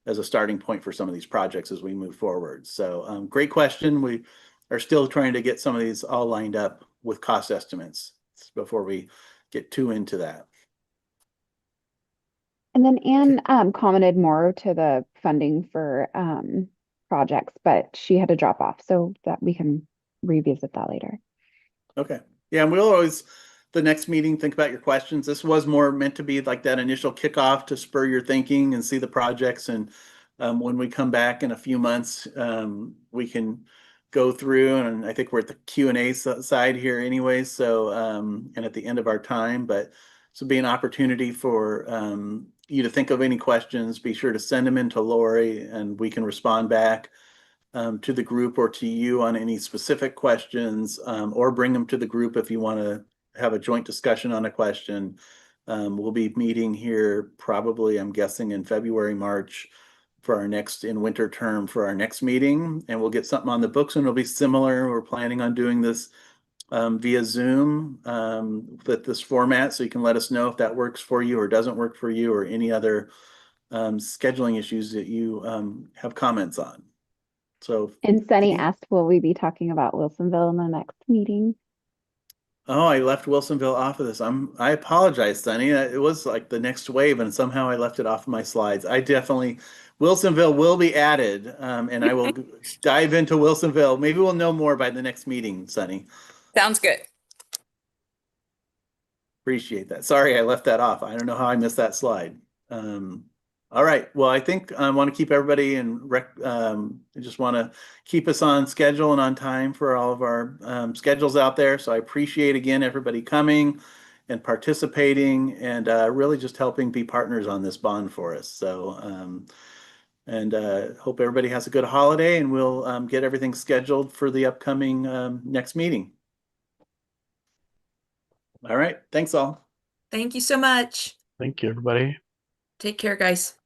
as a starting point for some of these projects as we move forward. So great question. We are still trying to get some of these all lined up with cost estimates before we get too into that. And then Anne commented more to the funding for projects, but she had to drop off so that we can revisit that later. Okay. Yeah, and we'll always, the next meeting, think about your questions. This was more meant to be like that initial kickoff to spur your thinking and see the projects. And when we come back in a few months, we can go through, and I think we're at the Q&A side here anyway. So, and at the end of our time, but this will be an opportunity for you to think of any questions. Be sure to send them in to Lori and we can respond back to the group or to you on any specific questions, or bring them to the group if you want to have a joint discussion on a question. We'll be meeting here probably, I'm guessing, in February, March for our next in winter term for our next meeting, and we'll get something on the books and it'll be similar. We're planning on doing this via Zoom with this format, so you can let us know if that works for you or doesn't work for you or any other scheduling issues that you have comments on. So, and Sunny asked, will we be talking about Wilsonville in the next meeting? Oh, I left Wilsonville off of this. I apologize, Sunny. It was like the next wave, and somehow I left it off of my slides. I definitely, Wilsonville will be added, and I will dive into Wilsonville. Maybe we'll know more by the next meeting, Sunny. Sounds good. Appreciate that. Sorry, I left that off. I don't know how I missed that slide. All right. Well, I think I want to keep everybody and I just want to keep us on schedule and on time for all of our schedules out there. So I appreciate again everybody coming and participating and really just helping be partners on this bond for us. So and hope everybody has a good holiday, and we'll get everything scheduled for the upcoming next meeting. All right. Thanks all. Thank you so much. Thank you, everybody. Take care, guys.